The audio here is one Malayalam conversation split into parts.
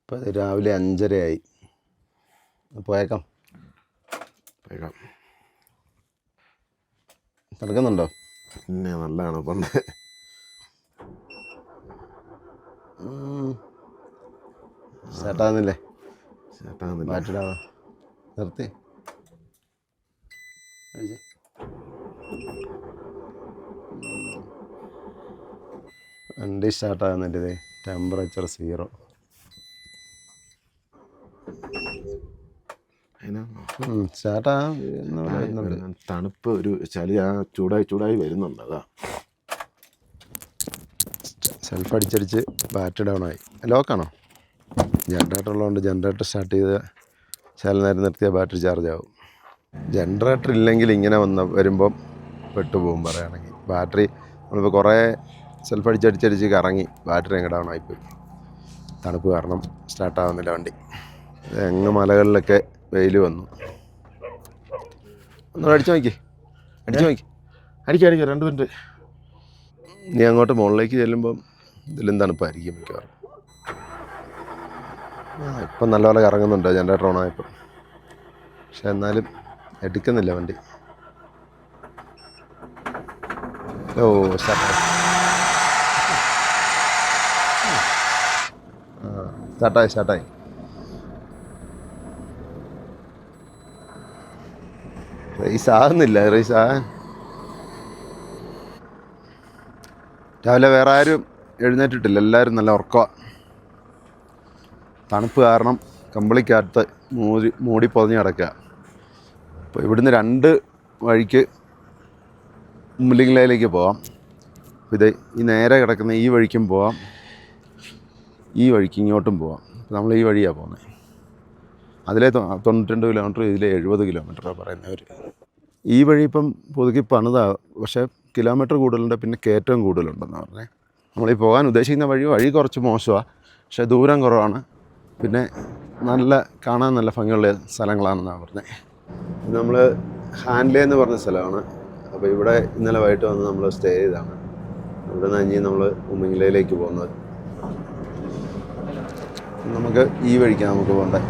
ഇപ്പം രാവിലെ 5:30 പോയേക്കാം. നടക്കുന്നുണ്ടോ? പിന്നെ നല്ലതാണ്. പണ്ട് ചേട്ടാന്നില്ലേ? ചേട്ടാന്നില്ല. ബാറ്റിടാ നിർത്തി. വണ്ടി സ്റ്റാർട്ടാകുന്നുണ്ട്. ഇത് ടെമ്പറേച്ചർ 0. സ്റ്റാർട്ടാ തണുപ്പ് ഒരു ചളി ചൂടായി വരുന്നുണ്ട്. അതാ സെൽഫ് അടിച്ചടിച്ച് ബാറ്ററി ഡൗൺ ആയി. ലോക്കാണോ? ജനറേറ്റർ ഉള്ളതുകൊണ്ട് ജനറേറ്റർ സ്റ്റാർട്ട് ചെയ്ത് ചില നേരം നിർത്തിയാൽ ബാറ്ററി ചാർജ് ആവും. ജനറേറ്റർ ഇല്ലെങ്കിൽ ഇങ്ങനെ വരുമ്പം പെട്ടുപോകും. പറയുകയാണെങ്കിൽ ബാറ്ററി നമ്മളിപ്പോൾ കുറേ സെൽഫ് അടിച്ചടിച്ചടിച്ച് കറങ്ങി ബാറ്ററി അങ്ങ് ഡൗൺ ആയിപ്പോയി. തണുപ്പ് കാരണം സ്റ്റാർട്ടാവുന്നില്ല വണ്ടി. എങ്ങ് മലകളിലൊക്കെ വെയിൽ വന്നു. ഒന്ന് അടിച്ചു നോക്കി. അടിക്കാം 2 മിനിറ്റ്. നീ അങ്ങോട്ട് മുകളിലേക്ക് ചെല്ലുമ്പം ഇതിലും തണുപ്പായിരിക്കും മിക്കവാറും. ഇപ്പം നല്ലപോലെ കറങ്ങുന്നുണ്ട് ജനറേറ്റർ ഓണായപ്പോൾ. പക്ഷെ എന്നാലും എടുക്കുന്നില്ല വണ്ടി. ഓ സ്റ്റാർട്ടായി. റേസ് ആകുന്നില്ല. രാവിലെ വേറെ ആരും എഴുന്നേറ്റിട്ടില്ല. എല്ലാവരും നല്ല ഉറക്കമാണ്. തണുപ്പ് കാരണം കമ്പിളിക്കകത്ത് മൂടി പൊതിഞ്ഞ് കിടക്കുക. അപ്പോൾ ഇവിടുന്ന് 2 വഴിക്ക് മുല്ലിങ്ങലയിലേക്ക് പോവാം. ഇത് ഈ നേരെ കിടക്കുന്ന ഈ വഴിക്കും പോവാം, ഈ വഴിക്ക് ഇങ്ങോട്ടും പോവാം. നമ്മൾ ഈ വഴിയാണ് പോകുന്നത്. അതിലെ 92 കിലോമീറ്റർ, ഇതിലെ 70 കിലോമീറ്ററാണ് പറയുന്നവർ. ഈ വഴി ഇപ്പം പുതുക്കി പണിതാണ്. പക്ഷേ കിലോമീറ്റർ കൂടുതലുണ്ട്, പിന്നെ കയറ്റവും കൂടുതലുണ്ടെന്നാണ് പറഞ്ഞത്. നമ്മളീ പോകാൻ ഉദ്ദേശിക്കുന്ന വഴി കുറച്ച് മോശമാണ്, പക്ഷേ ദൂരം കുറവാണ്. പിന്നെ കാണാൻ നല്ല ഭംഗിയുള്ള സ്ഥലങ്ങളാണെന്നാണ് പറഞ്ഞത്. നമ്മൾ ഹാൻഡ്ലേ എന്ന് പറഞ്ഞ സ്ഥലമാണ്. അപ്പോൾ ഇവിടെ ഇന്നലെ വൈകിട്ട് വന്ന് നമ്മൾ സ്റ്റേ ചെയ്താണ്. ഇവിടെ നിന്ന് ഇനി നമ്മൾ ഉമ്മിങ്ങിലയിലേക്ക് പോകുന്നത്. നമുക്ക് ഈ വഴിക്കാണ് നമുക്ക് പോകേണ്ടത്.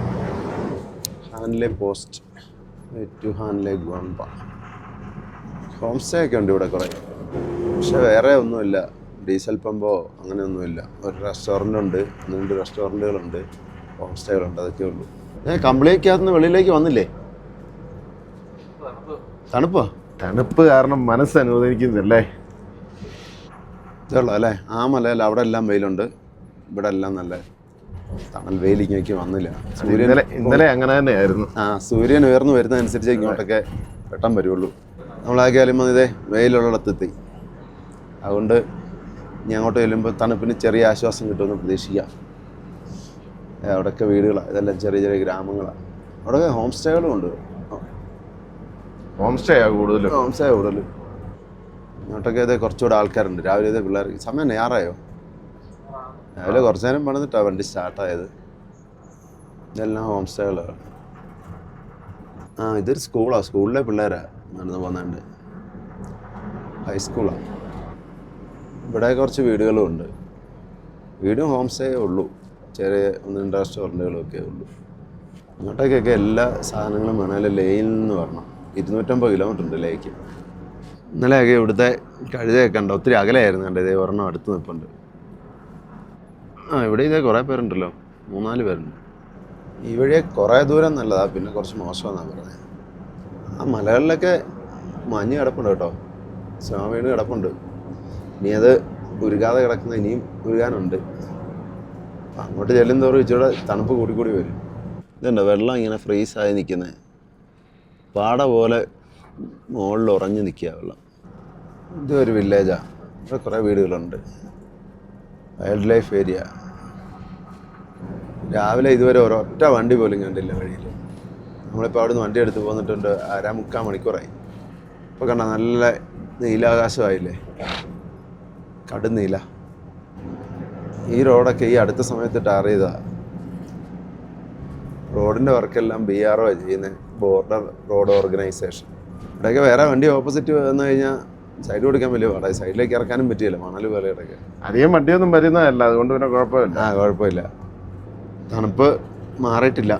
Hanle post to Hanle ഗോൺപ. Home stay ഒക്കെ ഉണ്ട് ഇവിടെ കുറേ, പക്ഷെ വേറെ ഒന്നുമില്ല. ഡീസൽ പമ്പോ അങ്ങനെയൊന്നുമില്ല. ഒരു റെസ്റ്റോറൻ്റ് ഉണ്ട്, 2 റെസ്റ്റോറൻറ്റുകളുണ്ട്, ഹോം സ്റ്റേകളുണ്ട്, അതൊക്കെ ഉള്ളൂ. കമ്പിളിക്കകത്തുനിന്ന് വെളിയിലേക്ക് വന്നില്ലേ? തണുപ്പ് കാരണം മനസ്സ് അനുവദിക്കുന്നില്ലേ? ഇതുള്ളൂ അല്ലേ? ആ മലയിൽ അവിടെ എല്ലാം വെയിലുണ്ട്, ഇവിടെ എല്ലാം നല്ല തണൽ. വെയിലിങ്ങേക്ക് വന്നില്ല. ഇന്നലെ അങ്ങനെ തന്നെയായിരുന്നു. സൂര്യൻ ഉയർന്നു വരുന്നതനുസരിച്ച് ഇങ്ങോട്ടൊക്കെ വെട്ടം വരുള്ളൂ. നമ്മളാക്കിയാലും ഇതേ വെയിലുള്ളിടത്തെത്തി. അതുകൊണ്ട് ഇനി അങ്ങോട്ട് ചെല്ലുമ്പോൾ തണുപ്പിന് ചെറിയ ആശ്വാസം കിട്ടുമെന്ന് പ്രതീക്ഷിക്കാം. അവിടെയൊക്കെ വീടുകളാണ്, ഇതെല്ലാം ചെറിയ ചെറിയ ഗ്രാമങ്ങളാണ്. അവിടെ ഹോം സ്റ്റേകളും ഉണ്ട്. ഹോം സ്റ്റേ കൂടുതൽ. ഇങ്ങോട്ടൊക്കെ ഇതേ കുറച്ചുകൂടെ ആൾക്കാരുണ്ട്. രാവിലെ ഇതേ പിള്ളേർ സമയം 6 രാവിലെ കുറച്ച് നേരം പണിതിട്ടാണ് വണ്ടി സ്റ്റാർട്ടായത്. ഇതെല്ലാം ഹോം സ്റ്റേകളാണ്. ഇതൊരു സ്കൂളാണ്. സ്കൂളിലെ പിള്ളേരാണ് നടന്ന് പോകുന്നുണ്ട്. ഹൈസ്കൂളാണ്. ഇവിടെ കുറച്ച് വീടുകളും ഉണ്ട്. വീടും ഹോം സ്റ്റേ ഉള്ളൂ. ചെറിയ 1-2 റെസ്റ്റോറൻറ്റുകളും ഒക്കെ ഉള്ളൂ. ഇങ്ങോട്ടേക്കൊക്കെ എല്ലാ സാധനങ്ങളും വേണമെങ്കിൽ ലേയിൽ നിന്ന് വരണം. 250 കിലോമീറ്റർ ഉണ്ട് ലേക്ക്. ഇന്നലെയൊക്കെ ഇവിടുത്തെ കഴുതയൊക്കെ ഉണ്ട്. ഒത്തിരി അകലെയായിരുന്നു കണ്ടത്. ഇതേ ഒരെണ്ണം അടുത്ത് നിൽപ്പുണ്ട്. ഇവിടെ ഇതേ കുറേ പേരുണ്ടല്ലോ, 3-4 പേരുണ്ട്. ഈ വഴിയെ കുറേ ദൂരം നല്ലതാണ്, പിന്നെ കുറച്ച് മോശമെന്നാണ് പറഞ്ഞത്. ആ മലകളിലൊക്കെ മഞ്ഞ് കിടപ്പുണ്ട് കേട്ടോ, സ്നോ വീണ് കിടപ്പുണ്ട്. ഇനി അത് ഉരുകാതെ കിടക്കുന്ന ഇനിയും ഉരുകാനുണ്ട്. അങ്ങോട്ട് ചെല്ലുന്തോറും ഇച്ചിരി തണുപ്പ് കൂടി വരും. ഇതുണ്ട് വെള്ളം ഇങ്ങനെ ഫ്രീസായി നിൽക്കുന്നത്, പാട പോലെ മുകളിൽ ഉറഞ്ഞു നിൽക്കുക വെള്ളം. ഇതൊരു വില്ലേജാണ്. ഇവിടെ കുറേ വീടുകളുണ്ട്. Wild life area. രാവിലെ ഇതുവരെ ഒരൊറ്റ വണ്ടി പോലും കണ്ടില്ല വഴിയിൽ. നമ്മളിപ്പോൾ അവിടെ നിന്ന് വണ്ടി എടുത്ത് പോന്നിട്ടുണ്ട് 3/4 മണിക്കൂറായി. ഇപ്പോൾ കണ്ട നല്ല നീലാകാശമായില്ലേ, കടുന്നീല. ഈ റോഡൊക്കെ ഈ അടുത്ത സമയത്ത് ടാർ ചെയ്തതാണ്. റോഡിൻ്റെ വർക്കെല്ലാം BRO ചെയ്യുന്നത്, ബോർഡർ റോഡ് ഓർഗനൈസേഷൻ. ഇവിടെയൊക്കെ വേറെ വണ്ടി ഓപ്പോസിറ്റ് വന്നു കഴിഞ്ഞാൽ സൈഡ് കൊടുക്കാൻ വലിയ പാടായി. സൈഡിലേക്ക് ഇറക്കാനും പറ്റിയില്ല, മണൽ പോലെ ഇടയ്ക്ക്. അധികം വണ്ടിയൊന്നും വരുന്നതല്ല, അതുകൊണ്ട് പിന്നെ കുഴപ്പമില്ല. കുഴപ്പമില്ല. തണുപ്പ് മാറിയിട്ടില്ല.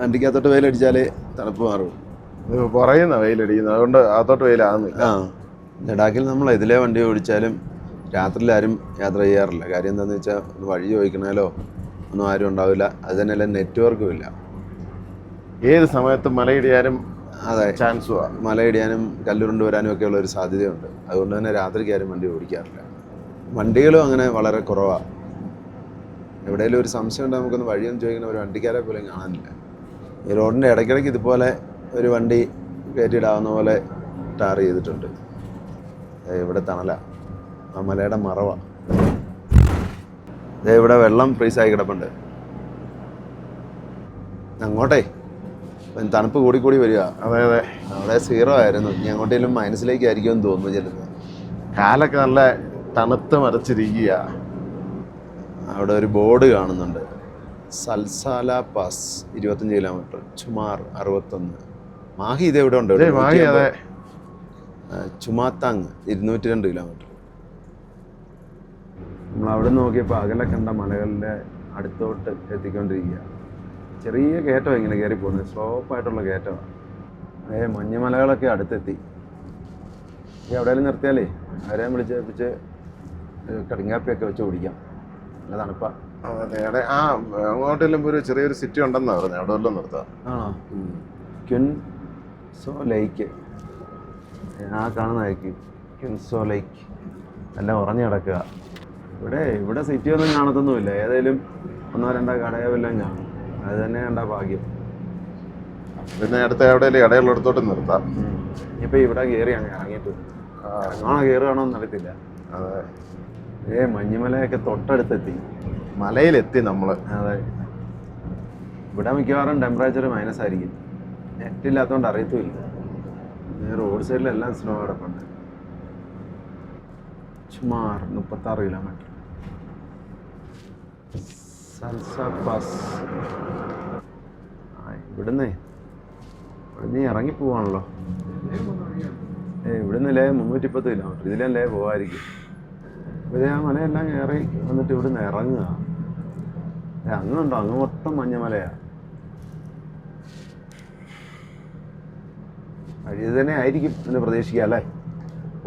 വണ്ടിക്കകത്തോട്ട് വെയിലടിച്ചാലേ തണുപ്പ് മാറും. പറയുന്ന വെയിലടിക്കുന്നത്, അതുകൊണ്ട് അകത്തോട്ട് വെയിലാകുന്നില്ല. ആ, ലഡാക്കിൽ നമ്മൾ ഇതിലെ വണ്ടി ഓടിച്ചാലും രാത്രിയിൽ ആരും യാത്ര ചെയ്യാറില്ല. കാര്യം എന്താണെന്ന് വെച്ചാൽ വഴി ചോദിക്കണേലോ ഒന്നും ആരും ഉണ്ടാവില്ല. അത് തന്നെയല്ല, നെറ്റ്വർക്കും ഇല്ല. ഏത് സമയത്തും മലയിടിയാനും അതെ, ചാൻസുമാണ്. മലയിടിയാനും കല്ലുരുണ്ട് വരാനും ഒക്കെ ഉള്ള ഒരു സാധ്യതയുണ്ട്. അതുകൊണ്ട് തന്നെ രാത്രിക്ക് ആരും വണ്ടി ഓടിക്കാറില്ല. വണ്ടികളും അങ്ങനെ വളരെ കുറവാണ്. എവിടെയെങ്കിലും ഒരു സംശയം ഉണ്ടെങ്കിൽ നമുക്കൊന്ന് വഴിയൊന്നും ചോദിക്കുന്ന ഒരു വണ്ടിക്കാരെ പോലും കാണാനില്ല. ഈ റോഡിൻ്റെ ഇടയ്ക്കിടയ്ക്ക് ഇതുപോലെ ഒരു വണ്ടി കയറ്റിയിടാവുന്ന പോലെ ടാർ ചെയ്തിട്ടുണ്ട്. ഇവിടെ തണല, ആ മലയുടെ മറവാണ്. ഇവിടെ വെള്ളം ഫ്രീസായി കിടപ്പുണ്ട്. അങ്ങോട്ടേ തണുപ്പ് കൂടിക്കൂടി വരിക. അതെ അതെ, അവിടെ 0 ആയിരുന്നു. ഇനി അങ്ങോട്ടേലും മൈനസിലേക്കായിരിക്കുമെന്ന് തോന്നുന്നു ചെല്ലുന്നത്. കാലൊക്കെ നല്ല തണുത്ത് മരച്ചിരിക്കുക. അവിടെ ഒരു ബോർഡ് കാണുന്നുണ്ട്, സൽസാല പാസ് 25 കിലോമീറ്റർ, ചുമാർ 61. മാഹി ഇത് എവിടെ ഉണ്ട്? മാഹി, അതെ. ചുമാത്താങ് 202 കിലോമീറ്റർ. നമ്മൾ അവിടെ നോക്കിയപ്പോൾ അകലെ കണ്ട മലകളുടെ അടുത്തോട്ട് എത്തിക്കൊണ്ടിരിക്കുക. ചെറിയ കയറ്റം ഇങ്ങനെ കയറി പോകുന്നത്, സ്ലോപ്പായിട്ടുള്ള കയറ്റമാണ്. മഞ്ഞുമലകളൊക്കെ അടുത്തെത്തി. ഈ എവിടെയെങ്കിലും നിർത്തിയാലേ ആരെയും വിളിച്ചേൽപ്പിച്ച് കടുങ്കാപ്പിയൊക്കെ വെച്ച് കുടിക്കാം. നല്ല തണുപ്പാ. അതെ, ആ അങ്ങോട്ടെല്ലാം ഒരു ചെറിയൊരു സിറ്റി ഉണ്ടെന്നാ പറഞ്ഞത്. അവിടെ വല്ലതും നിർത്താം. ആണോ? ക്യുൻസോ ലേക്ക്, ആ കാണുന്നതായിരിക്കും ക്യുൻസോ ലേക്ക്. എല്ലാം ഉറഞ്ഞു കിടക്കുക. ഇവിടെ സിറ്റി ഒന്നും കാണത്തൊന്നുമില്ല. ഏതെങ്കിലും 1-2 കടയെല്ലാം കാണും. അത് തന്നെ കണ്ട ഭാഗ്യം. പിന്നെ അടുത്ത എവിടെയെങ്കിലും ഇടയിലെടുത്തോട്ട് നിർത്താം. ഇപ്പൊ ഇവിടെ കയറി അങ്ങ് ഇറങ്ങിയിട്ട് ഇറങ്ങാണോ കയറുകയാണോ എന്നറിയത്തില്ല. അതെ, മഞ്ഞുമലയൊക്കെ തൊട്ടടുത്തെത്തി. മലയിലെത്തി നമ്മള്. അതെ, ഇവിടെ മിക്കവാറും ടെമ്പറേച്ചർ മൈനസ് ആയിരിക്കും. നെറ്റില്ലാത്തതുകൊണ്ട് അറിയത്തുമില്ല. റോഡ് സൈഡിലെല്ലാം സ്നോ കിടപ്പുണ്ട്. ചുമാർ 36 കിലോമീറ്റർ. Salsa pass. ഇവിടുന്ന് ഇറങ്ങിപ്പോവാണല്ലോ. ഇവിടുന്നല്ലേ 310 കിലോമീറ്റർ. ഇതിലല്ലേ പോവായിരിക്കും. ഇവിടെ ആ മലയെല്ലാം കയറി വന്നിട്ട് ഇവിടുന്ന് ഇറങ്ങുക. അങ്ങുണ്ടോ? അങ്ങ് മൊത്തം മഞ്ഞമലയാണ്. വഴി തന്നെ ആയിരിക്കും എന്ന് പ്രതീക്ഷിക്കാം അല്ലേ?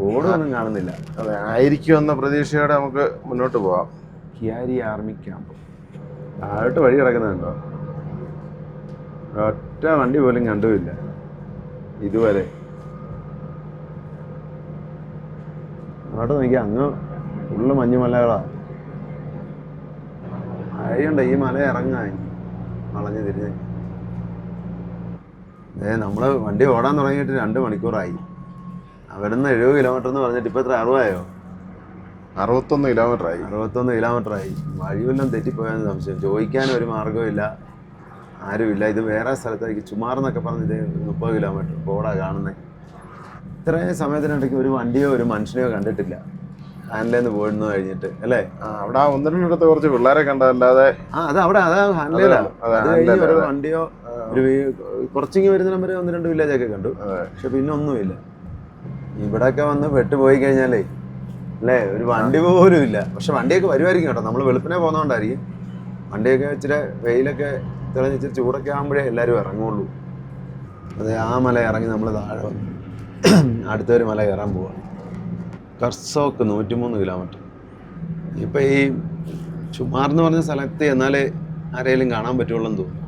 ഓടൊന്നും കാണുന്നില്ല. അതെ, ആയിരിക്കും എന്ന പ്രതീക്ഷയോടെ നമുക്ക് മുന്നോട്ട് പോവാം. കിയാരി ആർമി ക്യാമ്പ് താഴോട്ട് വഴി കിടക്കുന്നുണ്ടോ? ഒറ്റ വണ്ടി പോലും കണ്ടുമില്ല ഇതുവരെ. അങ്ങോട്ട് നോക്കി, അങ്ങ് ഫുള്ള് മഞ്ഞുമലകളാണ്. വഴിയുണ്ട് ഈ മല ഇറങ്ങാൻ വളഞ്ഞ് തിരിഞ്ഞ്. നമ്മൾ വണ്ടി ഓടാൻ തുടങ്ങിയിട്ട് 2 മണിക്കൂറായി. അവിടുന്ന് 70 കിലോമീറ്റർ എന്ന് പറഞ്ഞിട്ട് ഇപ്പം എത്ര 60 61 കിലോമീറ്റർ ആയി. 61 കിലോമീറ്റർ ആയി. വഴിവെല്ലാം തെറ്റിപ്പോയെന്ന് സംശയം. ചോദിക്കാനും ഒരു മാർഗ്ഗമില്ല, ആരുമില്ല. ഇത് വേറെ സ്ഥലത്തായിരിക്കും. ചുമാറെന്നൊക്കെ പറഞ്ഞത് 30 കിലോമീറ്റർ ബോർഡാണ് കാണുന്നത്. ഇത്രയും സമയത്തിനിടയ്ക്ക് ഒരു വണ്ടിയോ ഒരു മനുഷ്യനെയോ കണ്ടിട്ടില്ല ഹാൻഡ്ലേന്ന് പോയിരുന്നു കഴിഞ്ഞിട്ട് അല്ലേ? അവിടെ 1-2 കുറച്ച് പിള്ളേരെ കണ്ടതല്ലാതെ. അത് അവിടെ ഹാൻഡ്ലേലാണ്. അത് കഴിഞ്ഞ് ഒരു വണ്ടിയോ ഒരു കുറച്ചിങ്ങ് വരുന്ന വരെ 1-2 വില്ലേജൊക്കെ കണ്ടു. പക്ഷെ പിന്നെ ഒന്നുമില്ല. ഇവിടെയൊക്കെ വന്ന് പെട്ടുപോയി കഴിഞ്ഞാലേ അല്ലേ, ഒരു വണ്ടി പോലും ഇല്ല. പക്ഷെ വണ്ടിയൊക്കെ വരുമായിരിക്കും കേട്ടോ. നമ്മൾ വെളുപ്പിനെ പോകുന്നതുകൊണ്ടായിരിക്കും. വണ്ടിയൊക്കെ ഇച്ചിരി വെയിലൊക്കെ തെളിഞ്ഞ് ഇച്ചിരി ചൂടൊക്കെ ആകുമ്പോഴേ എല്ലാവരും ഇറങ്ങുള്ളൂ. അതെ, ആ മല ഇറങ്ങി നമ്മൾ താഴെ വന്നു അടുത്തൊരു മല കയറാൻ പോവാം. കർസോക്ക് 103 കിലോമീറ്റർ. ഇപ്പം ഈ ചുമാർ എന്ന് പറഞ്ഞ സ്ഥലത്ത് എന്നാലേ ആരെങ്കിലും കാണാൻ പറ്റുള്ളൂ എന്ന് തോന്നുന്നു.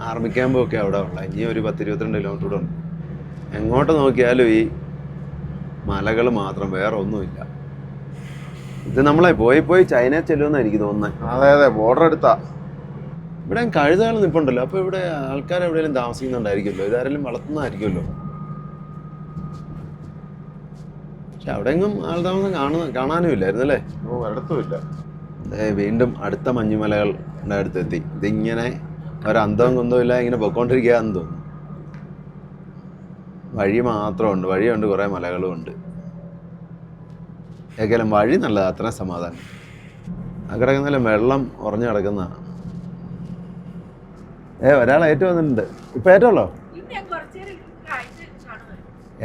ആർമി ക്യാമ്പൊക്കെ അവിടെ ഉള്ള. ഇനി ഒരു 10-22 കിലോമീറ്റർ കൂടെ ഉണ്ട്. എങ്ങോട്ട് നോക്കിയാലും ഈ മലകൾ മാത്രം, വേറെ ഒന്നുമില്ല. ഇത് നമ്മളെ പോയി ചൈനയിൽ ചെല്ലുമെന്നാണ് എനിക്ക് തോന്നുന്നത്. അതെ അതെ, ബോർഡർ എടുത്താ. ഇവിടെ കഴുതകൾ നിൽപ്പുണ്ടല്ലോ. അപ്പോൾ ഇവിടെ ആൾക്കാർ എവിടെയെങ്കിലും താമസിക്കുന്നുണ്ടായിരിക്കുമല്ലോ. ഇതാരെങ്കിലും വളർത്തുന്നതായിരിക്കുമല്ലോ. പക്ഷെ അവിടെയെങ്കിലും ആൾതാമസം കാണാനും ഇല്ലായിരുന്നു അല്ലേ? ഒരിടത്തുമില്ല. വീണ്ടും അടുത്ത മഞ്ഞുമലകളുടെ അടുത്തെത്തി. ഇതിങ്ങനെ ഒരന്തവും കുന്തവും ഇല്ല, ഇങ്ങനെ പൊയ്ക്കൊണ്ടിരിക്കുകയെന്ന് തോന്നുന്നു. വഴി മാത്രമുണ്ട്, വഴിയുണ്ട്, കുറേ മലകളും ഉണ്ട്. ഏകലും വഴി നല്ലതാണ്, അത്രയും സമാധാനം. ആ കിടക്കുന്നില്ല വെള്ളം ഉറഞ്ഞു കിടക്കുന്നതാണ്. ഒരാൾ ഏറ്റവും വന്നിട്ടുണ്ട്. ഇപ്പം ഏറ്റവുള്ളോ?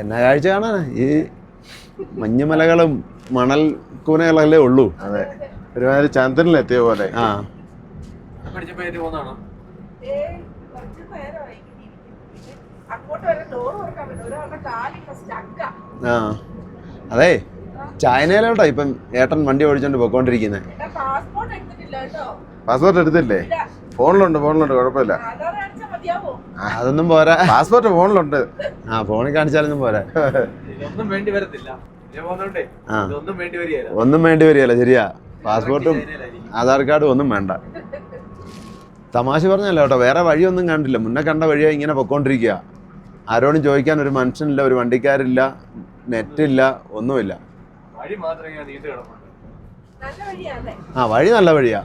എന്നാ കാഴ്ച കാണാനാ? ഈ മഞ്ഞുമലകളും മണൽ കൂനകളല്ലേ ഉള്ളൂ. അതെ, ഒരുമാതിരി ചന്ദ്രനിലെത്തിയ പോലെ. ആ ആ അതെ, ചൈനയിലോട്ടാ ഇപ്പം ഏട്ടൻ വണ്ടി ഓടിച്ചോണ്ട് പോയിക്കൊണ്ടിരിക്കുന്നത്. പാസ്പോർട്ട് എടുത്തില്ലേ? ഫോണിലുണ്ട് കുഴപ്പമില്ല. അതൊന്നും പോരാ, പാസ്പോർട്ട് ഫോണിലുണ്ട്. ആ ഫോണിൽ കാണിച്ചാലൊന്നും പോരാ. ഒന്നും വേണ്ടി വരത്തില്ല. ആ ഒന്നും വേണ്ടി വരികയില്ല. ഒന്നും വേണ്ടി വരികയല്ല, ശരിയാ. പാസ്പോർട്ടും ആധാർ കാർഡും ഒന്നും വേണ്ട. തമാശ പറഞ്ഞല്ലോ കേട്ടോ, വേറെ വഴിയൊന്നും കണ്ടില്ല. മുന്നേ കണ്ട വഴിയാ ഇങ്ങനെ പൊക്കോണ്ടിരിക്കുക. ആരോടും ചോദിക്കാൻ ഒരു മനുഷ്യനില്ല, ഒരു വണ്ടിക്കാരില്ല, നെറ്റില്ല, ഒന്നുമില്ല. വഴി മാത്രം ഇങ്ങനെ നീണ്ടു കിടപ്പുണ്ട്. ആ വഴി നല്ല വഴിയാ.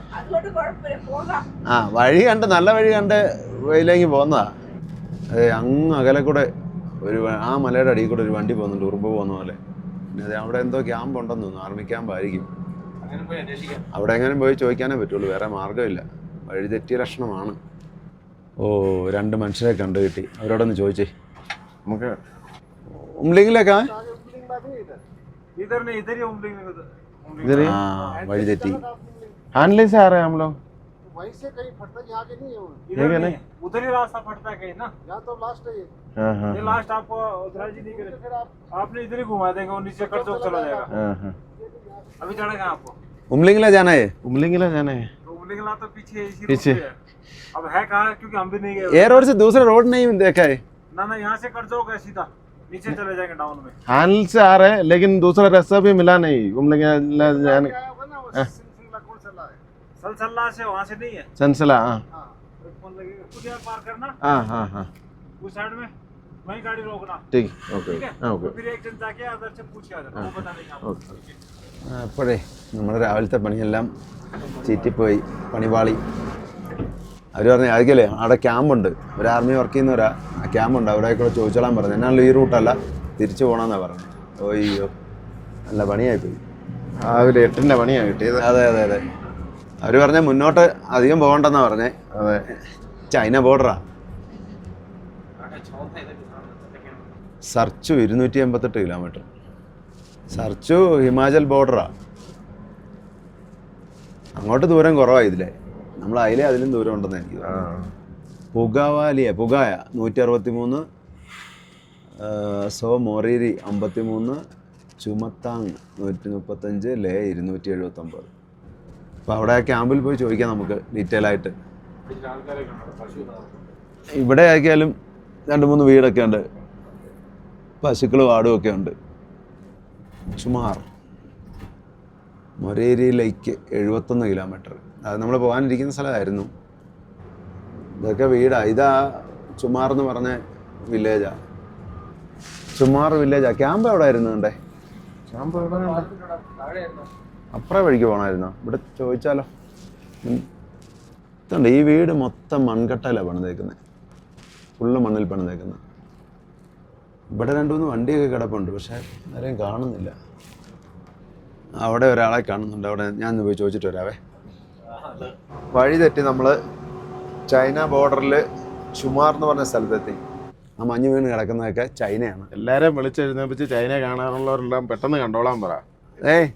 ആ വഴി കണ്ട്, നല്ല വഴി കണ്ട് വഴിയിലേക്ക് പോന്നതാ. അതെ, അങ്ങ് അകലെ കൂടെ ആ മലയുടെ അടിയിൽ കൂടെ ഒരു വണ്ടി പോകുന്നുണ്ട്, ഉറുമ്പ് പോകുന്ന പോലെ. പിന്നെ അതെ, അവിടെ എന്തോ ക്യാമ്പ് ഉണ്ടെന്ന് തോന്നുന്നു, ആർമി ക്യാമ്പായിരിക്കും. അങ്ങനെ പോയി അന്വേഷിക്കാം. അവിടെ എങ്ങനെയും പോയി ചോദിക്കാനേ പറ്റുള്ളൂ, വേറെ മാർഗ്ഗമില്ല. വഴി തെറ്റിയ ലക്ഷണമാണ്. ഓ, 2 മനുഷ്യരെ കണ്ടു കിട്ടി. അവരോടൊന്ന് ചോദിച്ചേ. നമുക്ക് ഉംലിങ്ങിലേക്കാ इधर नहीं, इधर ही उम्र इधर ही ആ വഴി തെറ്റി. हानले से आ रहे हैं हम लोग। वहीं से कहीं फटता यहाँ के नहीं है वो। इधर नहीं, उधर ही रास्ता पड़ता है कहीं ना। यहाँ तो लास्ट है ये। हाँ हाँ ये लास्ट आपको उधर जी नहीं करे, आपने इधर ही घुमा देंगे और नीचे कर चौक चला जाएगा। हाँ हाँ। अभी चढ़ेगा आपको उमलिंगला जाना है. उमलिंगला जाना है। तो उमलिंगला तो पीछे इसी पीछे। रोड पे है। अब है कहाँ, क्योंकि हम भी नहीं गए। ये रोड से दूसरा रोड नहीं देखा है. ना यहाँ से कर जाओगे सीधा नीचे चले जाएंगे डाउन में। हानल से आ रहे हैं, लेकिन दूसरा रास्ता भी मिला नहीं उमलिंगला जाने। क्या होगा ना वो सिलसिला कौन चला है? सलसल्ला से वहाँ से नहीं है। सनसला। हाँ हाँ। फोन लगेगा, कुछ यार पार करना हाँ हाँ हाँ उस साइड में, वहीं गाड़ी रोकना। ठीक, ओके ठीक है, हाँ ओके तो फिर एक जन जाके उधर से पूछ के आ जाना, वो बता देंगे आपको। ओके। അപ്പോഴേ നമ്മുടെ രാവിലത്തെ പണിയെല്ലാം ചീറ്റിപ്പോയി, പണിപാളി. അവർ പറഞ്ഞു ആയിരിക്കല്ലേ അവിടെ ക്യാമ്പുണ്ട്, ഒരു ആർമി വർക്ക് ചെയ്യുന്നവരാ, ആ ക്യാമ്പുണ്ട്, അവിടെ കൂടെ ചോദിച്ചോളാൻ പറഞ്ഞു. എന്നാലും ഈ റൂട്ടല്ല, തിരിച്ചു പോകണമെന്നാണ് പറഞ്ഞത്. ഓയ്യോ, നല്ല പണിയായിപ്പോയി. രാവിലെ 8-ന്റെ പണിയാണ് കിട്ടിയത്. അതെ അതെ അതെ, അവർ പറഞ്ഞ മുന്നോട്ട് അധികം പോകണ്ടെന്നാ പറഞ്ഞേ. അതെ, ചൈന ബോർഡറാ. സർച്ചു 288 കിലോമീറ്റർ. സർച്ചു ഹിമാചൽ ബോർഡറാ. അങ്ങോട്ട് ദൂരം കുറവാണ് ഇതിലെ, നമ്മൾ അതിലും ദൂരം ഉണ്ടെന്ന് എനിക്ക് ആ തോന്നുന്നു. പുഗായ 163, സോ മൊറീരി 53, ചുമത്താങ് 135, ലേ 279. അപ്പോൾ അവിടെ ആ ക്യാമ്പിൽ പോയി ചോദിക്കാം നമുക്ക് ഡീറ്റെയിൽ ആയിട്ട്. ഇവിടെ ആക്കിയാലും 2-3 വീടൊക്കെ ഉണ്ട്, പശുക്കളും ആടും ഒക്കെ ഉണ്ട്. ചുമാർ മൊരേരിയിലേക്ക് 71 കിലോമീറ്റർ. അത് നമ്മൾ പോകാനിരിക്കുന്ന സ്ഥലമായിരുന്നു. ഇതൊക്കെ വീടാ. ഇതാ ചുമാർ എന്ന് പറഞ്ഞ വില്ലേജാ, ചുമാർ വില്ലേജാ. ക്യാമ്പ് എവിടെ ആയിരുന്നു കണ്ടേ? ക്യാമ്പ് എവിടെ ഉണ്ട്? അപ്പുറം വഴിക്ക് പോകണമായിരുന്നോ? ഇവിടെ ചോദിച്ചാലോ. ഇതുണ്ട്, ഈ വീട് മൊത്തം മൺകട്ടയിലാണ് പണിതേക്കുന്നത്, ഫുള്ള് മണ്ണിൽ പണിതേക്കുന്നത്. ഇവിടെ 2-3 വണ്ടിയൊക്കെ കിടപ്പുണ്ട്, പക്ഷേ ആരെയും കാണുന്നില്ല. അവിടെ ഒരാളെ കാണുന്നുണ്ട്, അവിടെ ഞാൻ പോയി ചോദിച്ചിട്ട് വരാവേ. വഴി തെറ്റി നമ്മൾ ചൈന ബോർഡറിൽ ചുമാർ എന്ന് പറഞ്ഞ സ്ഥലത്തെത്തി. ആ മഞ്ഞ് വീണ് കിടക്കുന്നതൊക്കെ ചൈനയാണ്. എല്ലാരെയും വിളിച്ചെഴുന്നേപ്പിച്ച് ചൈന കാണാറുള്ളവരെല്ലാം പെട്ടെന്ന് കണ്ടോളാൻ പറ. ഏയ്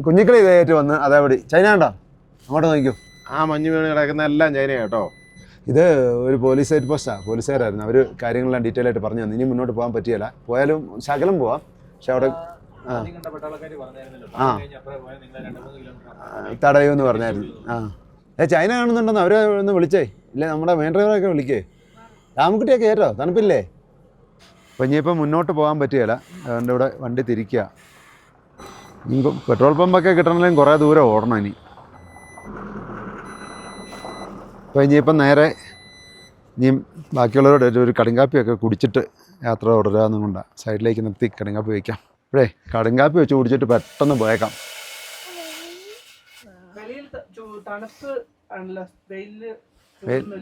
കുഞ്ഞിക്കളി ഇതേറ്റ് വന്ന് അതേപടി ചൈന ഉണ്ടോ? അങ്ങോട്ട് നോക്കിക്കോ. ആ മഞ്ഞ് വീണ് കിടക്കുന്ന എല്ലാം ചൈന കേട്ടോ. ഇത് ഒരു പോലീസ് ഹെഡ് പോസ്റ്റാണ്, പോലീസുകാരായിരുന്നു. അവർ കാര്യങ്ങളെല്ലാം ഡീറ്റെയിൽ ആയിട്ട് പറഞ്ഞു തന്നു. ഇനി മുന്നോട്ട് പോകാൻ പറ്റിയല്ല, പോയാലും ശകലം പോവാം, പക്ഷെ അവിടെ തടയുമെന്ന് പറഞ്ഞായിരുന്നു. ചൈന കാണുന്നുണ്ടെന്ന് അവരെ ഒന്ന് വിളിച്ചേ. ഇല്ലേ നമ്മുടെ മെയിൻ ഡ്രൈവറൊക്കെ വിളിക്കേ. രാമക്കുട്ടിയൊക്കെ കയറ്റോ, തണുപ്പില്ലേ? അപ്പം ഇനിയിപ്പം മുന്നോട്ട് പോകാൻ പറ്റുകയില്ല, അതുകൊണ്ട് ഇവിടെ വണ്ടി തിരിക്കുക. ഇനിയിപ്പം പെട്രോൾ പമ്പൊക്കെ കിട്ടണമെങ്കിലും കുറേ ദൂരം ഓടണം ഇനി. അപ്പോൾ ഇനിയിപ്പം നേരെ ഇനിയും ബാക്കിയുള്ളവരോട് ഒരു കടുങ്കാപ്പിയൊക്കെ കുടിച്ചിട്ട് യാത്ര തുടരാമെന്നും കൊണ്ടാണ് സൈഡിലേക്ക് നിർത്തി കടുങ്കാപ്പി വയ്ക്കാം. ഇപ്പോഴേ കടുങ്കാപ്പി വെച്ച് കുടിച്ചിട്ട് പെട്ടെന്ന് പോയേക്കാം.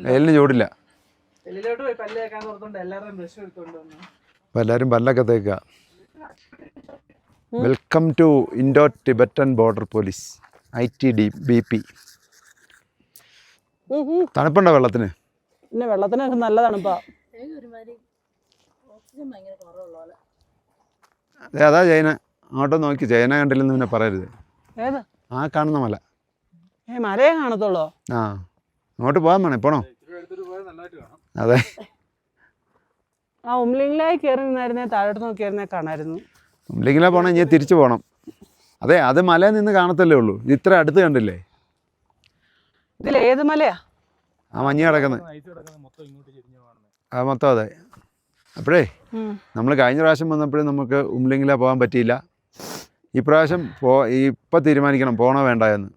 വെയിലിന് ചൂടില്ല. അപ്പോൾ എല്ലാവരും പല്ലൊക്കെ തേക്കുക. Welcome to Indo Tibetan border police, ITBP. തണുപ്പുണ്ടോ വെള്ളത്തിന്? പിന്നെ വെള്ളത്തിനൊക്കെ നല്ല തണുപ്പാ. അതെ, അതാ ചൈന. അങ്ങോട്ട് നോക്കി ചൈന കണ്ടില്ലെന്ന് പിന്നെ പറയരുത്. ഏത്? ആ കാണുന്ന മല. മലയെ കാണത്തുള്ളോ? ആ അങ്ങോട്ട് പോകാൻ വേണേ, പോണോ? അതെ. ആ ഉംലിംഗിലായി കയറി നിന്നായിരുന്നേ താഴോട്ട് നോക്കിയായിരുന്നേ കാണായിരുന്നു. ഉംലിംഗിലാ പോകണം, ഇനി തിരിച്ചു പോകണം. അതെ, അത് മലയിൽ നിന്ന് കാണത്തല്ലേ ഉള്ളൂ. ഇത്ര അടുത്ത് കണ്ടില്ലേ? ഇതിൽ ഏത് മലയാ? ആ മഞ്ഞ് കിടക്കുന്നത് ആ മൊത്തം. അതെ. അപ്പോഴേ നമ്മൾ കഴിഞ്ഞ പ്രാവശ്യം വന്നപ്പോഴും നമുക്ക് ഉംലിംഗില പോകാൻ പറ്റിയില്ല. ഇപ്രാവശ്യം ഇപ്പം തീരുമാനിക്കണം പോകണോ വേണ്ട എന്ന്.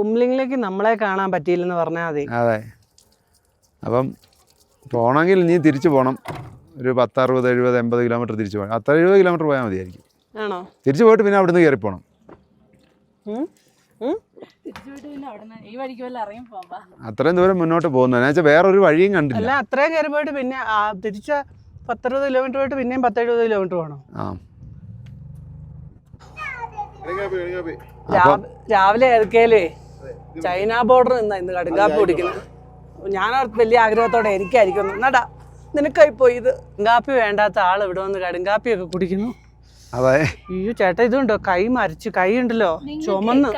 ഉംലിംഗിലേക്ക് നമ്മളെ കാണാൻ പറ്റിയില്ലെന്ന് പറഞ്ഞാൽ മതി. അതെ. അപ്പം പോകണമെങ്കിൽ നീ തിരിച്ചു പോകണം. ഒരു 10, 60, 70, 80 കിലോമീറ്റർ തിരിച്ചു പോകണം. 70 കിലോമീറ്റർ പോയാൽ മതിയായിരിക്കും. ആണോ? തിരിച്ചു പോയിട്ട് പിന്നെ അവിടുന്ന് കയറി പോകണം. അത്രയും ദൂരം മുന്നോട്ട് പോകുന്നു. എന്ന് വെച്ചാൽ വേറൊരു വഴിയും കണ്ടില്ല. അല്ല, അത്രയും കയറി പോയിട്ട് പിന്നെ തിരിച്ച 10-60 കിലോമീറ്റർ പോയിട്ട് പിന്നെയും 10-70 കിലോമീറ്റർ പോകണം. ആ രാവിലെ ഏതൊക്കെയാലേ ചൈന ബോർഡർ നിന്നാ ഇന്ന് കടുങ്കാപ്പി കുടിക്കുന്നത്. ഞാൻ വലിയ ആഗ്രഹത്തോടെ എനിക്കായിരിക്കും എന്നാടാ നിനക്കായി പോയി ഇത്. കടുങ്കാപ്പി വേണ്ടാത്ത ആൾ ഇവിടെ വന്ന് കടുങ്കാപ്പിയൊക്കെ കുടിക്കുന്നു. അതെ. അയ്യോ ചേട്ടാ, ഇതുണ്ടോ കൈ മരിച്ചു, കൈ ഉണ്ടല്ലോ ചുമന്ന്.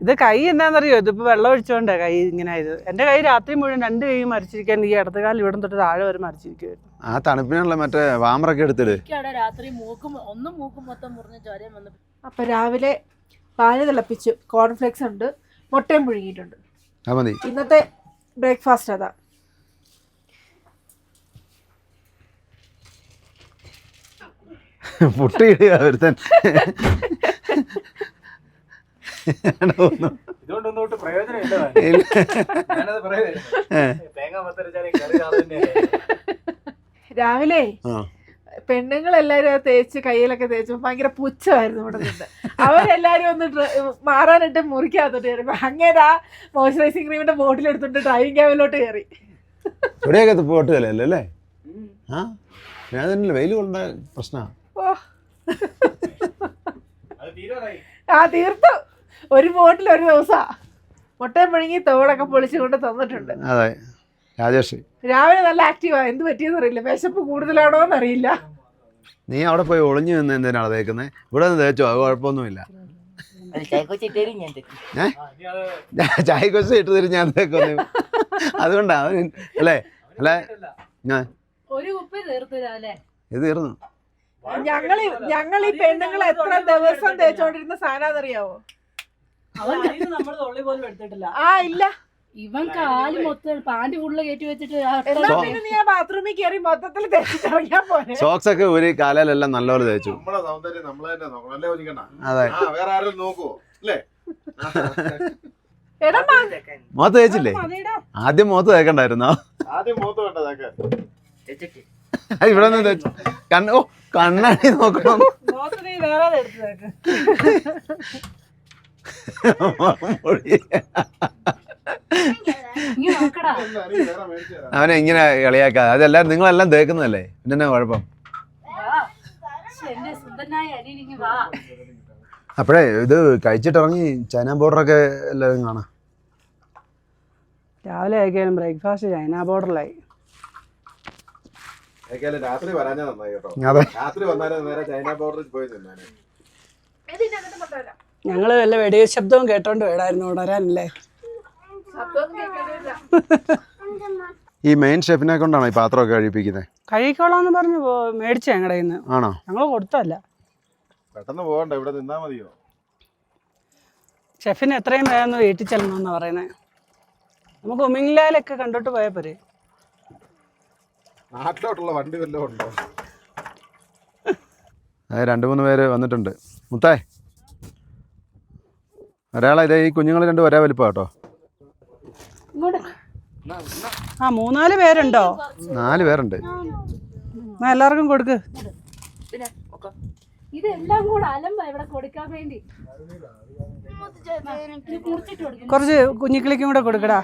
ഇത് കൈ എന്താണെന്നറിയോ? ഇതിപ്പോ വെള്ളം ഒഴിച്ചോണ്ടേ കൈ ഇങ്ങനെ ആയത്. എന്റെ കൈ രാത്രി മുഴുവൻ 2 കൈ മരിച്ചിരിക്കാൻ. ഈ ഇടത് കാലം ഇവിടെ തൊട്ട് താഴെ വരെ മരിച്ചിരിക്കുവായിരുന്നു. ആ തണുപ്പിനുള്ള മറ്റേ വാമറൊക്കെ എടുത്തിട്ട്. അപ്പൊ രാവിലെ പാല് തിളപ്പിച്ചു, കോൺഫ്ലെക്സ് ഉണ്ട്, മുട്ടയും പുഴുങ്ങിയിട്ടുണ്ട്. ഇന്നത്തെ ബ്രേക്ക്ഫാസ്റ്റ് അതാ. പൊട്ടിയിടുക ഒരുത്തൻ. ഇതുകൊണ്ടൊന്നും പ്രയോജനമില്ല. രാവിലെ പെണ്ണുങ്ങളെല്ലാരും തേച്ച് കയ്യിലൊക്കെ തേച്ചു ഭയങ്കര പുച്ഛമായിരുന്നു ഇവിടെ നിന്ന്. അവരെല്ലാരും ഒന്ന് മാറാനിട്ട് മുറിക്കാത്തോട്ട് കയറി. അങ്ങനെ ആ മോയ്സ്ചറൈസിങ് ക്രീമിന്റെ ബോട്ടിൽ എടുത്തിട്ട് ഡ്രൈവിംഗ് ക്യാബിലോട്ട് കയറി. ഇവിടെയൊക്കെ പോട്ടുകയല്ലേ അല്ലേ? ആ ഞാൻ തന്നെ വെയിൽ കൊണ്ട പ്രശ്നമാണ്. ആ തീർത്തു. ഒരു ബോട്ടിൽ ഒരു ദിവസാ. മുട്ടയും പുഴുങ്ങി തോടൊക്കെ പൊളിച്ചുകൊണ്ട് തന്നിട്ടുണ്ട്. അതെ രാജേഷ്. രാവിലെ നല്ല ആക്റ്റീവാ. എന്ത് പറ്റിയെന്ന് അറിയില്ല. വിശപ്പ് കൂടുതലാണോ എന്നറിയില്ല. നീ അവിടെ പോയി ഒളിഞ്ഞു നിന്ന് എന്തിനാണ് തേക്കുന്നത്? ഇവിടെ നിന്ന് തേച്ചോ, അത് കുഴപ്പമൊന്നുമില്ല. ചായ കൊച്ച ഇട്ട് തരും ഞാൻ തേക്കുന്നു. അതുകൊണ്ടാ അല്ലേ? അല്ലേ ഞാൻ ഇത് തീർന്നു. ഞങ്ങൾ ഈ പെണ്ണുങ്ങൾ എത്ര ദിവസം തേച്ചോണ്ടിരുന്ന സാധനറിയാവോ? ആ ഇല്ല. ഇവൻ കാല് മൊത്തം പാന്റ് ഫുള്ള് കയറ്റി വെച്ചിട്ട് നീ ആ ബാത്റൂമിൽ കയറി മൊത്തത്തിൽ തേച്ചിട്ടിറങ്ങിയാ പോലെ. സോക്സ് ഒക്കെ ഒരു കാലിലെല്ലാം നല്ലപോലെ തേച്ചു. നമ്മളെ സൗന്ദര്യം നമ്മളെ തന്നെ നോക്കണം അല്ലേ ഒതുക്കണ്ട? അതെ. വേറെ ആരെങ്കിലും നോക്കുവോ അല്ലേ? മുഖത്ത് തേച്ചില്ലേ? ആദ്യം മുഖത്ത് തേക്കണ്ടായിരുന്നോ? ആദ്യം മുഖത്ത് വേണ്ട തേക്കാൻ. ഇവിടെ നിന്ന് തേച്ചു. കണ്ണാടി നോക്കണം. അവനെ ഇങ്ങനെ കളിയാക്കാതെ. അതെല്ലാരും നിങ്ങളെല്ലാം തേക്കുന്നതല്ലേ, പിന്നെ കുഴപ്പം. അപ്പോഴേ ഇത് കഴിച്ചിട്ടിറങ്ങി ചൈന ബോർഡറൊക്കെ എല്ലാവരും കാണാം. രാവിലെ ആയിക്കാലും ബ്രേക്ക്ഫാസ്റ്റ് ചൈന ബോർഡറിലായി. രാത്രി വരാഞ്ഞാ നന്നായി കേട്ടോ. രാത്രി വന്നാലും നേരെ ചൈന ബോർഡറിൽ പോയി നിന്നാണ്. ഞങ്ങള് വല്ല വെടിയ ശബ്ദവും കേട്ടോണ്ട് വേടായിരുന്നു ഉണരാനല്ലേ. ഈ മെയിൻ ഷെഫിനെ കൊണ്ടാണോ ഈ പാത്രമൊക്കെ കഴിപ്പിക്കുന്നത്? കഴിക്കോളാന്ന് പറഞ്ഞു മേടിച്ചു ഞങ്ങളുടെ കയ്യിൽ. ആണോ? ഞങ്ങൾ കൊടുത്തല്ല. പെട്ടെന്ന് പോകണ്ട, ഇവിടെ നിന്നാ മതിയോ? ഷെഫിന് എത്രയും വേഗം വീട്ടിൽ ചെല്ലണമെന്നാ പറയുന്നത്. നമുക്ക് ഉമിങ്ലാലൊക്കെ കണ്ടോട്ട് പോയാൽ പോരെ. നാട്ടിലോട്ടുള്ള വണ്ടി വല്ലതും ഉണ്ടോ? അതെ, 2-3 പേര് വന്നിട്ടുണ്ട്. മുത്തേ, ഒരാളെ ഇതേ ഈ കുഞ്ഞുങ്ങൾ 2 ഒരേ വലിപ്പം കേട്ടോ. ആ 3-4 പേരുണ്ടോ? 4 പേരുണ്ട്. എല്ലാവർക്കും കൊടുക്ക്. ഇതെല്ലാം കൂടെ അലമ്പ ഇവിടെ കൊടുക്കാൻ വേണ്ടി. കുറച്ച് കുഞ്ഞിക്കിളിക്കും കൂടെ കൊടുക്കടാ.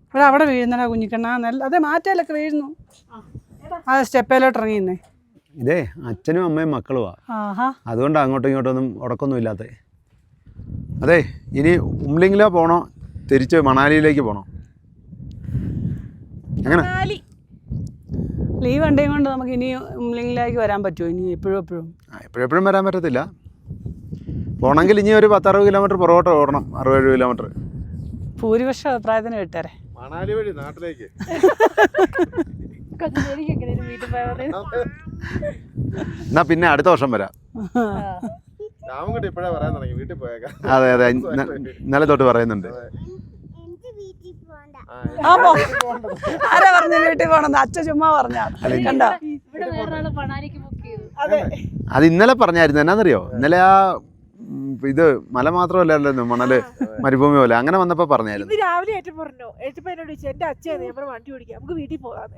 ഇവിടെ അവിടെ വീഴുന്നടാ കുഞ്ഞിക്കണ്ണ. അതെ മാറ്റയിലൊക്കെ വീഴുന്നു. ആ സ്റ്റെപ്പയിലോട്ട് ഇറങ്ങിന്നേ. ഇതേ അച്ഛനും അമ്മയും മക്കളുമാ. അതുകൊണ്ട് അങ്ങോട്ടും ഇങ്ങോട്ടൊന്നും ഉടക്കൊന്നും ഇല്ലാത്ത. അതെ, ഇനി ഉംലിംഗിലോ പോണോ തിരിച്ച് മണാലിയിലേക്ക് പോണോ? എങ്ങനെ? ഈ വണ്ടിയും കൊണ്ട് നമുക്ക് ഇനി ഉംലിംഗിലേക്ക് വരാൻ പറ്റുമോ ഇനി എപ്പോഴും എപ്പോഴെപ്പോഴും വരാൻ പറ്റത്തില്ല. പോണെങ്കിൽ ഇനി ഒരു 10-60 കിലോമീറ്റർ പുറകോട്ട് ഓടണം, 60-70 കിലോമീറ്റർ. ഭൂരിപക്ഷം അഭിപ്രായത്തിന് വിട്ടേരെ. മണാലി വഴി നാട്ടിലേക്ക്. എന്നാ പിന്നെ അടുത്ത വർഷം വരാം. രാമൻകുട്ടി ഇപ്പഴേ പറയാൻ തുടങ്ങി വീട്ടിൽ പോയേക്കാം. അതെ ഇന്നലെ തൊട്ട് പറയുന്നുണ്ട്. ആരാ പറഞ്ഞ വീട്ടിൽ പോണെന്ന്? അച്ഛൻ ചുമ്മാ പറഞ്ഞാ കണ്ടോ? ഇവിടെ വേറൊരാള് പണാലിക്ക് ബുക്ക് ചെയ്തു. അത് ഇന്നലെ പറഞ്ഞായിരുന്നു. എന്നാന്നറിയോ, ഇന്നലെ ആ ഇത് മല മാത്രമല്ലല്ലോ മണല് മരുഭൂമി പോലെ അങ്ങനെ വന്നപ്പോ പറഞ്ഞായിരുന്നു. രാവിലെ ഏറ്റവും പറഞ്ഞു ഏറ്റപ്പോ എന്നോട് ചോദിച്ചു എന്റെ അച്ഛൻ വണ്ടി ഓടിക്കാം നമുക്ക് വീട്ടിൽ പോകാം.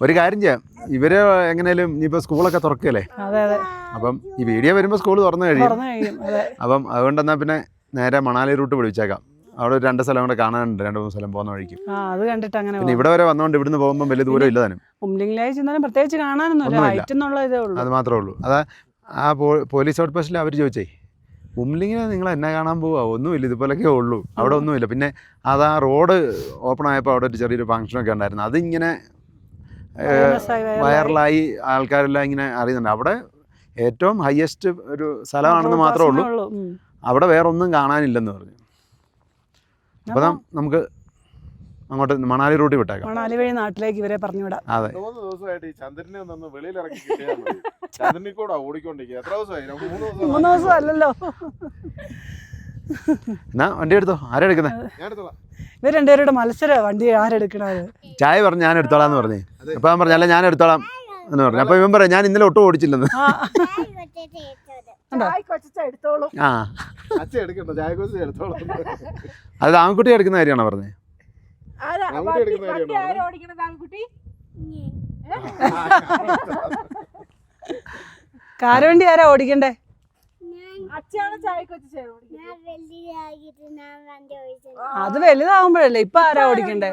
ഒരു കാര്യം ചെയ്യാം, ഇവര് എങ്ങനെയാലും ഇനിയിപ്പോ സ്കൂളൊക്കെ തുറക്കല്ലേ, അപ്പം ഈ വീഡിയോ വരുമ്പോ സ്കൂൾ തുറന്നു കഴിയും. അപ്പം അതുകൊണ്ടെന്നാ പിന്നെ നേരെ മണാലി റൂട്ട് പിടിച്ചേക്കാം. അവിടെ 2 സ്ഥലം കൂടെ കാണാനുണ്ട്, 2-3 സ്ഥലം പോകുന്ന വഴിക്ക്. അത് കണ്ടിട്ട് അങ്ങനെ പിന്നെ ഇവിടെ വരെ വന്നോണ്ട് ഇവിടുന്ന് പോകുമ്പോൾ വലിയ ദൂരം ഇല്ല താനും. ഉംലിംഗിലേക്ക് ചെന്നാലും പ്രത്യേകിച്ച് കാണാനൊന്നുമില്ല, ഹൈറ്റ് എന്നുള്ള ഇതേ ഉള്ളൂ. അത് മാത്രമേ ഉള്ളൂ. അതാ ആ പോലീസ് ഔട്ട് പോസ്റ്റിൽ അവർ ചോദിച്ചേ ഉംലിംഗിനെ നിങ്ങൾ എന്നെ കാണാൻ പോവാ, ഒന്നുമില്ല, ഇതുപോലൊക്കെ ഉള്ളൂ, അവിടെ ഒന്നുമില്ല. പിന്നെ അതാ റോഡ് ഓപ്പൺ ആയപ്പോൾ അവിടെ ഒരു ചെറിയൊരു ഫംഗ്ഷനൊക്കെ ഉണ്ടായിരുന്നു, അതിങ്ങനെ വൈറലായി ആൾക്കാരെല്ലാം ഇങ്ങനെ അറിയുന്നുണ്ട്. അവിടെ ഏറ്റവും ഹയസ്റ്റ് ഒരു സ്ഥലമാണെന്ന് മാത്രമേ ഉള്ളൂ, അവിടെ വേറെ ഒന്നും കാണാനില്ലെന്ന് പറഞ്ഞു. അപ്പോൾ നമുക്ക് അങ്ങോട്ട് മണാലി റൂട്ടിൽ വിട്ടേക്കാം. മണാലി വഴി നാട്ടിലേക്ക് ഇവരെ പറഞ്ഞു വിടാം. അതെ, 3 ദിവസമായിട്ട് ഈ ചന്ദ്രനെ ഒന്ന് വെളിയിൽ ഇറക്കി കിട്ടിയാൽ മതി. ചന്ദ്രനിൽ കൂടെ ഓടിക്കൊണ്ടിരിക്കുക. എത്ര ദിവസമായി? 3 ദിവസം അല്ലല്ലോ. എന്നാ വണ്ടി എടുത്തോ. ആരാ എടുക്കുന്നത്? ഞാൻ എടുത്തോളാം. ഇവർ രണ്ടുപേരുടെ മത്സരം, വണ്ടി ആരെടുക്കണത്. ചായ പറഞ്ഞു ഞാൻ എടുത്തോളാം എന്ന് പറഞ്ഞേ. അപ്പോൾ ഞാൻ പറഞ്ഞല്ല ഞാൻ എടുത്തോളാം എന്ന് പറഞ്ഞു. അപ്പോൾ ഇവൻ പറയാം ഞാൻ ഇന്നലെ ഒട്ടും ഓടിച്ചില്ലെന്ന്. ആ അച്ഛൻ എടുക്കണ്ട, ചായക്കോസി എടുത്തോളാം. അത് ആൺകുട്ടി എടുക്കുന്ന കാര്യമാണോ പറഞ്ഞത്? കാരവണ്ടി ആരാ ഓടിക്കണ്ടേ? അത് വലുതാവുമ്പോഴല്ലേ, ഇപ്പൊ ആരാ ഓടിക്കണ്ടേ?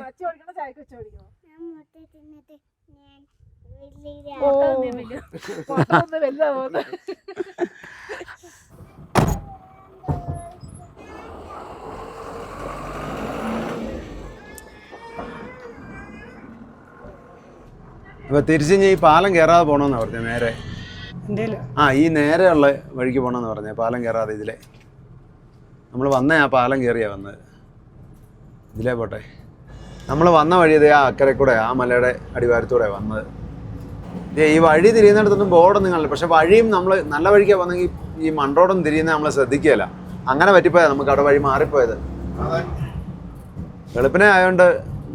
അപ്പോൾ തിരിച്ച് ഈ പാലം കയറാതെ പോകണമെന്നാണ് പറഞ്ഞത്. നേരെ ഈ നേരെയുള്ള വഴിക്ക് പോകണമെന്ന് പറഞ്ഞത്, പാലം കയറാതെ ഇതിലെ നമ്മൾ വന്ന ആ പാലം കയറിയാണ് വന്നത്. ഇതിലേ പോട്ടെ. നമ്മൾ വന്ന വഴി ഇതേ ആ അക്കരെ കൂടെ ആ മലയുടെ അടിവാരത്തൂടെ വന്നത്. ഈ വഴി തിരിയുന്നിടത്തൊന്നും ബോർഡൊന്നും കാണില്ല, പക്ഷെ വഴിയും നമ്മൾ നല്ല വഴിക്കാണ് വന്നെങ്കിൽ ഈ മൺറോഡൊന്നും തിരിയുന്നത് നമ്മൾ ശ്രദ്ധിക്കുകയില്ല. അങ്ങനെ പറ്റിപ്പോയത് നമുക്ക് അവിടെ വഴി മാറിപ്പോയത്. വെളുപ്പിനെ ആയതുകൊണ്ട്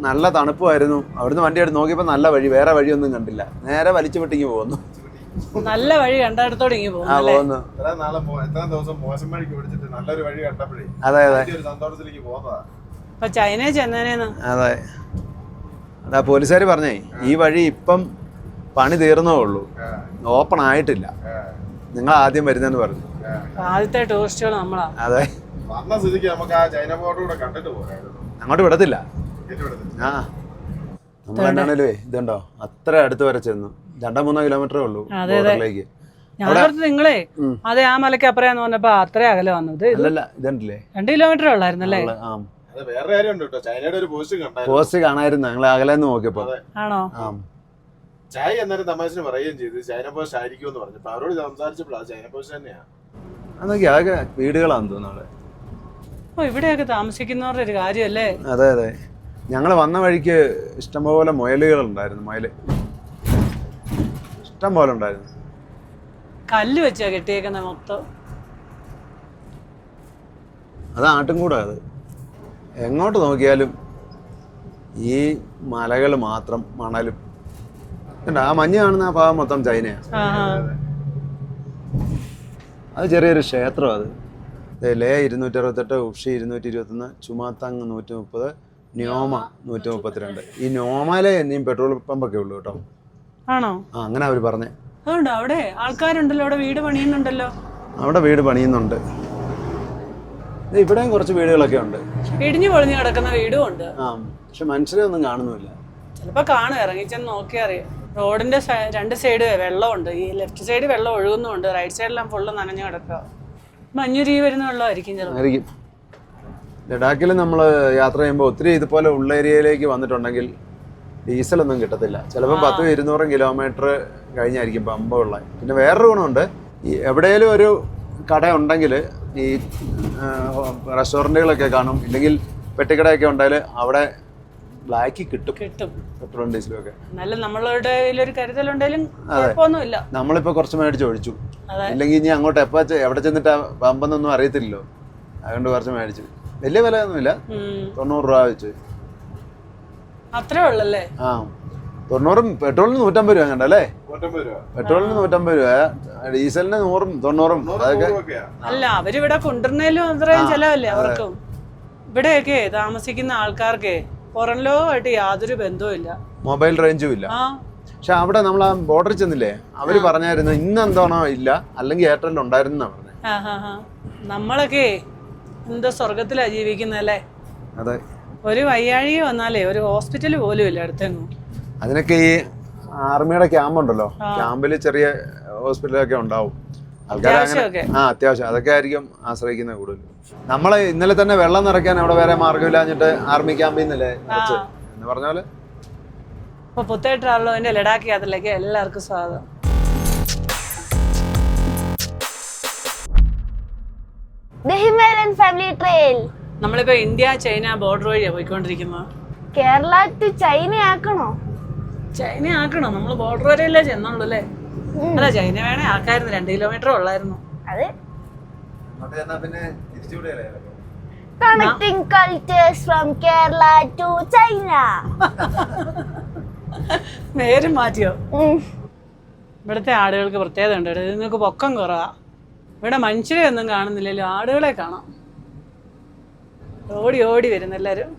നല്ല തണുപ്പുമായിരുന്നു. അവിടുന്ന് വണ്ടി എടുത്ത് നോക്കിയപ്പോൾ നല്ല വഴി, വേറെ വഴിയൊന്നും കണ്ടില്ല. നേരെ വലിച്ചു വിട്ടിങ്ങി പോകുന്നു. നല്ല വഴി കണ്ടിടത്തോടെ പോകുന്നു. എത്ര ദിവസം മോശം വഴിക്ക് പിടിച്ചിട്ട് നല്ലൊരു വഴി കണ്ടപ്പോഴേ അതെ സന്തോഷത്തിലേക്ക് പോകുന്നതാ. ചൈന ചെന്നേനെന്ന്. അതെ, അതാ പോലീസുകാർ പറഞ്ഞേ ഈ വഴി ഇപ്പം പണി തീർന്നേ ഉള്ളൂ, ഓപ്പൺ ആയിട്ടില്ല, നിങ്ങൾ ആദ്യം വരുന്നെന്ന് പറഞ്ഞു. ആദ്യത്തെ ടൂറിസ്റ്റുകൾ നമ്മളാ. അതെ, വന്ന സ്ഥിതിക്ക് നമുക്ക് ആ ചൈന ബോർഡർ കൂടെ കണ്ടിട്ട് പോകാമായിരുന്നു. അങ്ങോട്ട് വിടത്തില്ല. ആ നമ്മളെന്താണേലും ഇതുണ്ടോ അത്ര അടുത്ത് വരെ ചെന്നു. 2-3 കിലോമീറ്ററേ ഉള്ളൂ ബോർഡറിലേക്ക്. നിങ്ങളെ അതെ ആ മലയ്ക്ക് അപ്പുറയാന്ന് പറഞ്ഞപ്പോ അത്ര അകലെ വന്നത്. അല്ലല്ല, ഇതുണ്ടല്ലേ 2 കിലോമീറ്റർ ഉള്ളായിരുന്നല്ലേ? വേറെ കാര്യമുണ്ട് കേട്ടോ, ചൈനയുടെ ഒരു പോസ്റ്റ് കാണായിരുന്നു ഞങ്ങൾ അകലെന്ന് നോക്കിയപ്പോ. ആണോ? ചായ അന്നേരം തമാശന് പറയുകയും ചെയ്തു ചൈന പോസ്റ്റ് ആയിരിക്കും എന്ന് പറഞ്ഞു. അവരോട് സംസാരിച്ചപ്പോഴാ ചൈന പോസ്റ്റ് തന്നെയാ. അതൊക്കെ അതൊക്കെ വീടുകളാന്ന് തോന്നുന്നു. ഓ, ഇവിടെയൊക്കെ താമസിക്കുന്നവരുടെ ഒരു കാര്യമല്ലേ? അതെ അതെ, ഞങ്ങൾ വന്ന വഴിക്ക് ഇഷ്ടംപോലെ മുയലുകളുണ്ടായിരുന്നു. മുയല് ഇഷ്ടം പോലെ ഉണ്ടായിരുന്നു. കല്ല് വെച്ചാ കെട്ടിയേക്കുന്ന മൊത്തം. അത് ആട്ടുംകൂടാ. അത് എങ്ങോട്ട് നോക്കിയാലും ഈ മലകൾ മാത്രം, മണലും. ആ മഞ്ഞ് കാണുന്ന ആ ഭാഗം മൊത്തം ചൈനയാണ്. അത് ചെറിയൊരു ക്ഷേത്രം. അത് ലേ 268, ഉഷി 221, ചുമാത്തങ് 130, ന്യോമ 132. ഈ ന്യോമയിലെ ഇനിയും പെട്രോൾ പമ്പൊക്കെ ഉള്ളു കേട്ടോ. ആണോ? അങ്ങനെ അവർ പറഞ്ഞേ. അതുകൊണ്ടോ അവിടെ ആൾക്കാരുണ്ടല്ലോ, അവിടെ വീട് പണിയുന്നുണ്ടല്ലോ. അവിടെ വീട് പണിയുന്നുണ്ട്. ഇവിടെയും കുറച്ച് വീടുകളൊക്കെ ഉണ്ട്, ഇടിഞ്ഞു പൊളിഞ്ഞു കിടക്കുന്ന വീടും ഉണ്ട്. പക്ഷെ മനുഷ്യരെ ഒന്നും കാണുന്നില്ല. ചിലപ്പോ കാണും, ഇറങ്ങിച്ചെന്ന് നോക്കിയാ അറിയാം. റോഡിന്റെ 2 സൈഡ് വെള്ളമുണ്ട്. ഈ ലെഫ്റ്റ് സൈഡ് വെള്ളം ഒഴുകുന്നുണ്ട്, റൈറ്റ് സൈഡിലെല്ലാം ഫുള്ള് നനഞ്ഞു കിടക്കുക. മഞ്ഞുരുകി വരുന്ന വെള്ളമായിരിക്കും ചിലപ്പോൾ. ലഡാക്കിൽ നമ്മൾ യാത്ര ചെയ്യുമ്പോൾ ഒത്തിരി ഇതുപോലെ ഉള്ള ഏരിയയിലേക്ക് വന്നിട്ടുണ്ടെങ്കിൽ ഡീസലൊന്നും കിട്ടത്തില്ല. ചിലപ്പോൾ 100-200 കിലോമീറ്റർ കഴിഞ്ഞായിരിക്കും പമ്പുള്ള. പിന്നെ വേറൊരു ഗുണമുണ്ട്, ഈ എവിടെയെങ്കിലും ഒരു കട ഉണ്ടെങ്കിൽ ഈ റെസ്റ്റോറൻറ്റുകളൊക്കെ കാണും, ഇല്ലെങ്കിൽ പെട്ടിക്കടയൊക്കെ ഉണ്ടെങ്കിൽ അവിടെ ബ്ലാക്ക് കിട്ടും പെട്രോളും ഡീസലും ഒക്കെ. എന്നാലും നമ്മളുടെ ഒരു കരുതലുണ്ടെങ്കിലും കുഴപ്പമൊന്നുമില്ല. നമ്മളിപ്പോൾ കുറച്ച് മേടിച്ച് ഒഴിച്ചു, ഇല്ലെങ്കിൽ ഇനി അങ്ങോട്ട് എവിടെ ചെന്നിട്ട് പമ്പെന്നൊന്നും അറിയത്തില്ലല്ലോ, അതുകൊണ്ട് കുറച്ച് മേടിച്ചു. വലിയ വില ഒന്നുമില്ല, 90 രൂപ വെച്ച്. അത്രേ ഉള്ളല്ലേ? ആ 90. പെട്രോളിന് 150 രൂപ കണ്ടല്ലേ? പെട്രോളിന് 150 രൂപ, ഡീസലിന് 100-ഉം 90-ഉം അതൊക്കെ. അല്ല, അവരിവിടെ കൊണ്ടുവരുന്നതിലും അത്രയും ചെലവല്ലേ അവർക്കും. ഇവിടെയൊക്കെ താമസിക്കുന്ന ആൾക്കാർക്ക് പുറം ലോകമായിട്ട് യാതൊരു ബന്ധവും ഇല്ല, മൊബൈൽ റേഞ്ചും ഇല്ല. പക്ഷെ അവിടെ നമ്മൾ ആ ബോർഡറിൽ ചെന്നില്ലേ, അവര് പറഞ്ഞായിരുന്നു ഇന്ന് എന്താണോ ഇല്ല, അല്ലെങ്കിൽ എയർടെൽ ഉണ്ടായിരുന്നാ പറഞ്ഞത്. നമ്മളൊക്കെ എന്താ സ്വർഗത്തിലാ ജീവിക്കുന്നല്ലേ? അതെ. ഒരു വയ്യാഴി വന്നാലേ ഒരു ഹോസ്പിറ്റൽ പോലും ഇല്ല അടുത്തെങ്ങും. അതിനൊക്കെ ഈ ആർമിയുടെ ക്യാമ്പ് ഉണ്ടല്ലോ, ക്യാമ്പിൽ ചെറിയ ഹോസ്പിറ്റലൊക്കെ ഉണ്ടാവും. ആൾക്കാർ അത്യാവശ്യം അതൊക്കെ ആയിരിക്കും ആശ്രയിക്കുന്നത് കൂടുതൽ. നമ്മള് ഇന്നലെ തന്നെ വെള്ളം നിറയ്ക്കാൻ അവിടെ വേറെ മാർഗമില്ലാഞ്ഞിട്ട് ആർമി ക്യാമ്പിൽ നിന്നല്ലേ നിറച്ച് എന്ന് പറഞ്ഞ പോലെ. ഇപ്പൊ പുത്തേ ട്രാവലോന്റെ ലഡാക്ക് യാത്രയിലേക്ക് എല്ലാവർക്കും സ്വാഗതം. നമ്മളിപ്പോ ഇന്ത്യ ചൈന ബോർഡർ വഴിയാ പോയിക്കൊണ്ടിരിക്കുന്നത്. കേരള ടു ചൈന ആക്കണോ? ചൈന ആക്കണോ? നമ്മള് ബോർഡർ വരെയല്ലേ ചെന്നുള്ളൂ അല്ലേ? അല്ല, ചൈന വേണേ ആക്കായിരുന്നു, 2 കിലോമീറ്റർ ഉള്ളായിരുന്നു. അതെ. Connecting cultures from Kerala to China. പേര് മാറ്റിയോ? ഇവിടുത്തെ ആടുകൾക്ക് പ്രത്യേകത ഉണ്ട്. നിങ്ങൾക്ക് പൊക്കം കുറവാ. ഇവിടെ മനുഷ്യരെ ഒന്നും കാണുന്നില്ലല്ലോ, ആടുകളെ കാണാം. ഓടി ഓടി വരുന്നു എല്ലാരും.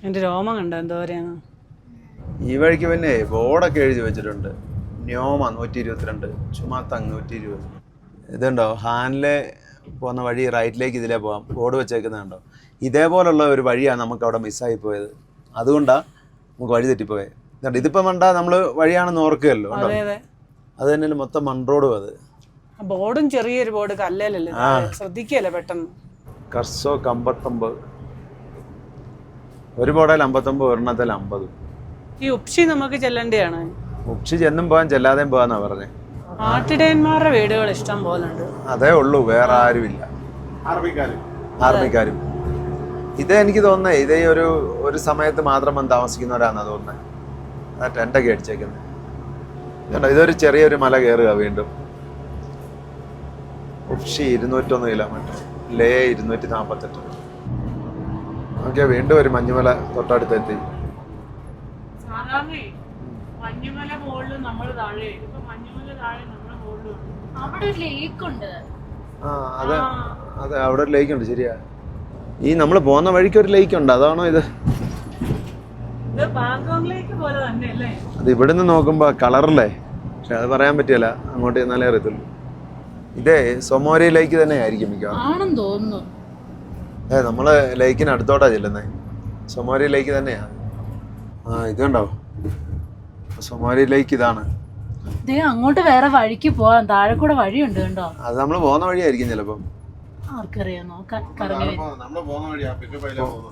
എന്റെ രോമം കണ്ടോ എന്തോരെയാണ്? ഈ വഴിക്ക് പിന്നെ ബോർഡൊക്കെ എഴുതി വെച്ചിട്ടുണ്ട്. ന്യോമ 122, ചുമാത്തങ് 120. ഇതുണ്ടോ, ഹാനിലെ പോകുന്ന വഴി റൈറ്റിലേക്ക് ഇതിലേ പോകാം, ബോർഡ് വെച്ചേക്കുന്നുണ്ടോ? ഇതേപോലുള്ള ഒരു വഴിയാണ് നമുക്ക് അവിടെ മിസ്സായി പോയത്, അതുകൊണ്ടാണ് നമുക്ക് വഴി തെറ്റിപ്പോയത്. ഇതുണ്ട്, ഇതിപ്പം വേണ്ട നമ്മൾ വഴിയാണെന്ന് ഓർക്കുകയല്ലോ. അത് തന്നെ മൊത്തം മൺറോഡും. അത് ബോർഡും ചെറിയൊരു ബോർഡ് കല്ലേലല്ലേ, ശ്രദ്ധിക്കല്ലേ പെട്ടെന്ന്. കർസോ 59, ഒരു ബോർഡിൽ 59, ഒരെണ്ണത്തിൽ 50. ഈ ഉപ്ഷി നമുക്ക് ചെല്ലേണ്ടതാണ്. ഉപ്ഷി ചെന്നും പോകാൻ ചെല്ലാതെയും പോകാന്നാ പറഞ്ഞേ. ആട്ടിടയന്മാരുടെ വീടുകൾ ഇഷ്ടം പോലെ ഉണ്ട്. അതേ ഉള്ളൂ, വേറെ ആരുമില്ല. ആർമിക്കാരും. ഇത് എനിക്ക് തോന്നുന്നേ ഇതേ ഒരു സമയത്ത് മാത്രം വന്ന് താമസിക്കുന്നവരാണെന്നാ തോന്നുന്നത്. ആ ടെൻ്റൊക്കെ അടിച്ചേക്കുന്നത്. ഇതൊരു ചെറിയൊരു മല കയറുക വീണ്ടും. ഉപ്ഷി 201 കിലോമീറ്റർ, ലേ 248. ഓക്കെ, വീണ്ടും ഒരു മഞ്ഞുമല തൊട്ടടുത്തെത്തി. മഞ്ഞുമല മുകളിലും നമ്മൾ താഴെ, ഇപ്പൊ മഞ്ഞുമല താഴെ നമ്മുടെ മുകളിലും. അവിടെ ഒരു ലേക്ക് ഉണ്ട്. അതെ അതെ, അവിടെ ഒരു ലേക്ക് ഉണ്ട്. ശരിയാ, ഈ നമ്മൾ പോകുന്ന വഴിക്ക് ഒരു ലേക്ക് ഉണ്ട്. അതാണോ ഇത്? അത് ഇവിടുന്ന് നോക്കുമ്പോ കളറല്ലേ, പക്ഷെ അത് പറയാൻ പറ്റിയല്ല, അങ്ങോട്ട് ചെന്നാലേ അറിയത്തുള്ളൂ. ഇതേ സൊമോരി ലേക്ക് തന്നെ ആയിരിക്കും മിക്കവാറും തോന്നുന്നു. നമ്മള് ലേക്കിന് അടുത്തോട്ടാ ചെല്ലുന്നേ. സൊമോരി ലേക്ക് തന്നെയാ. ഇതുണ്ടോ സൊമോരി ലേക്ക്? ഇതാണ്. അങ്ങോട്ട് വേറെ വഴിക്ക് പോവാം, താഴെ കൂടെ വഴിയുണ്ട് കണ്ടോ. അത് നമ്മള് പോകുന്ന വഴിയായിരിക്കും ചിലപ്പം. ആർക്കറിയാം,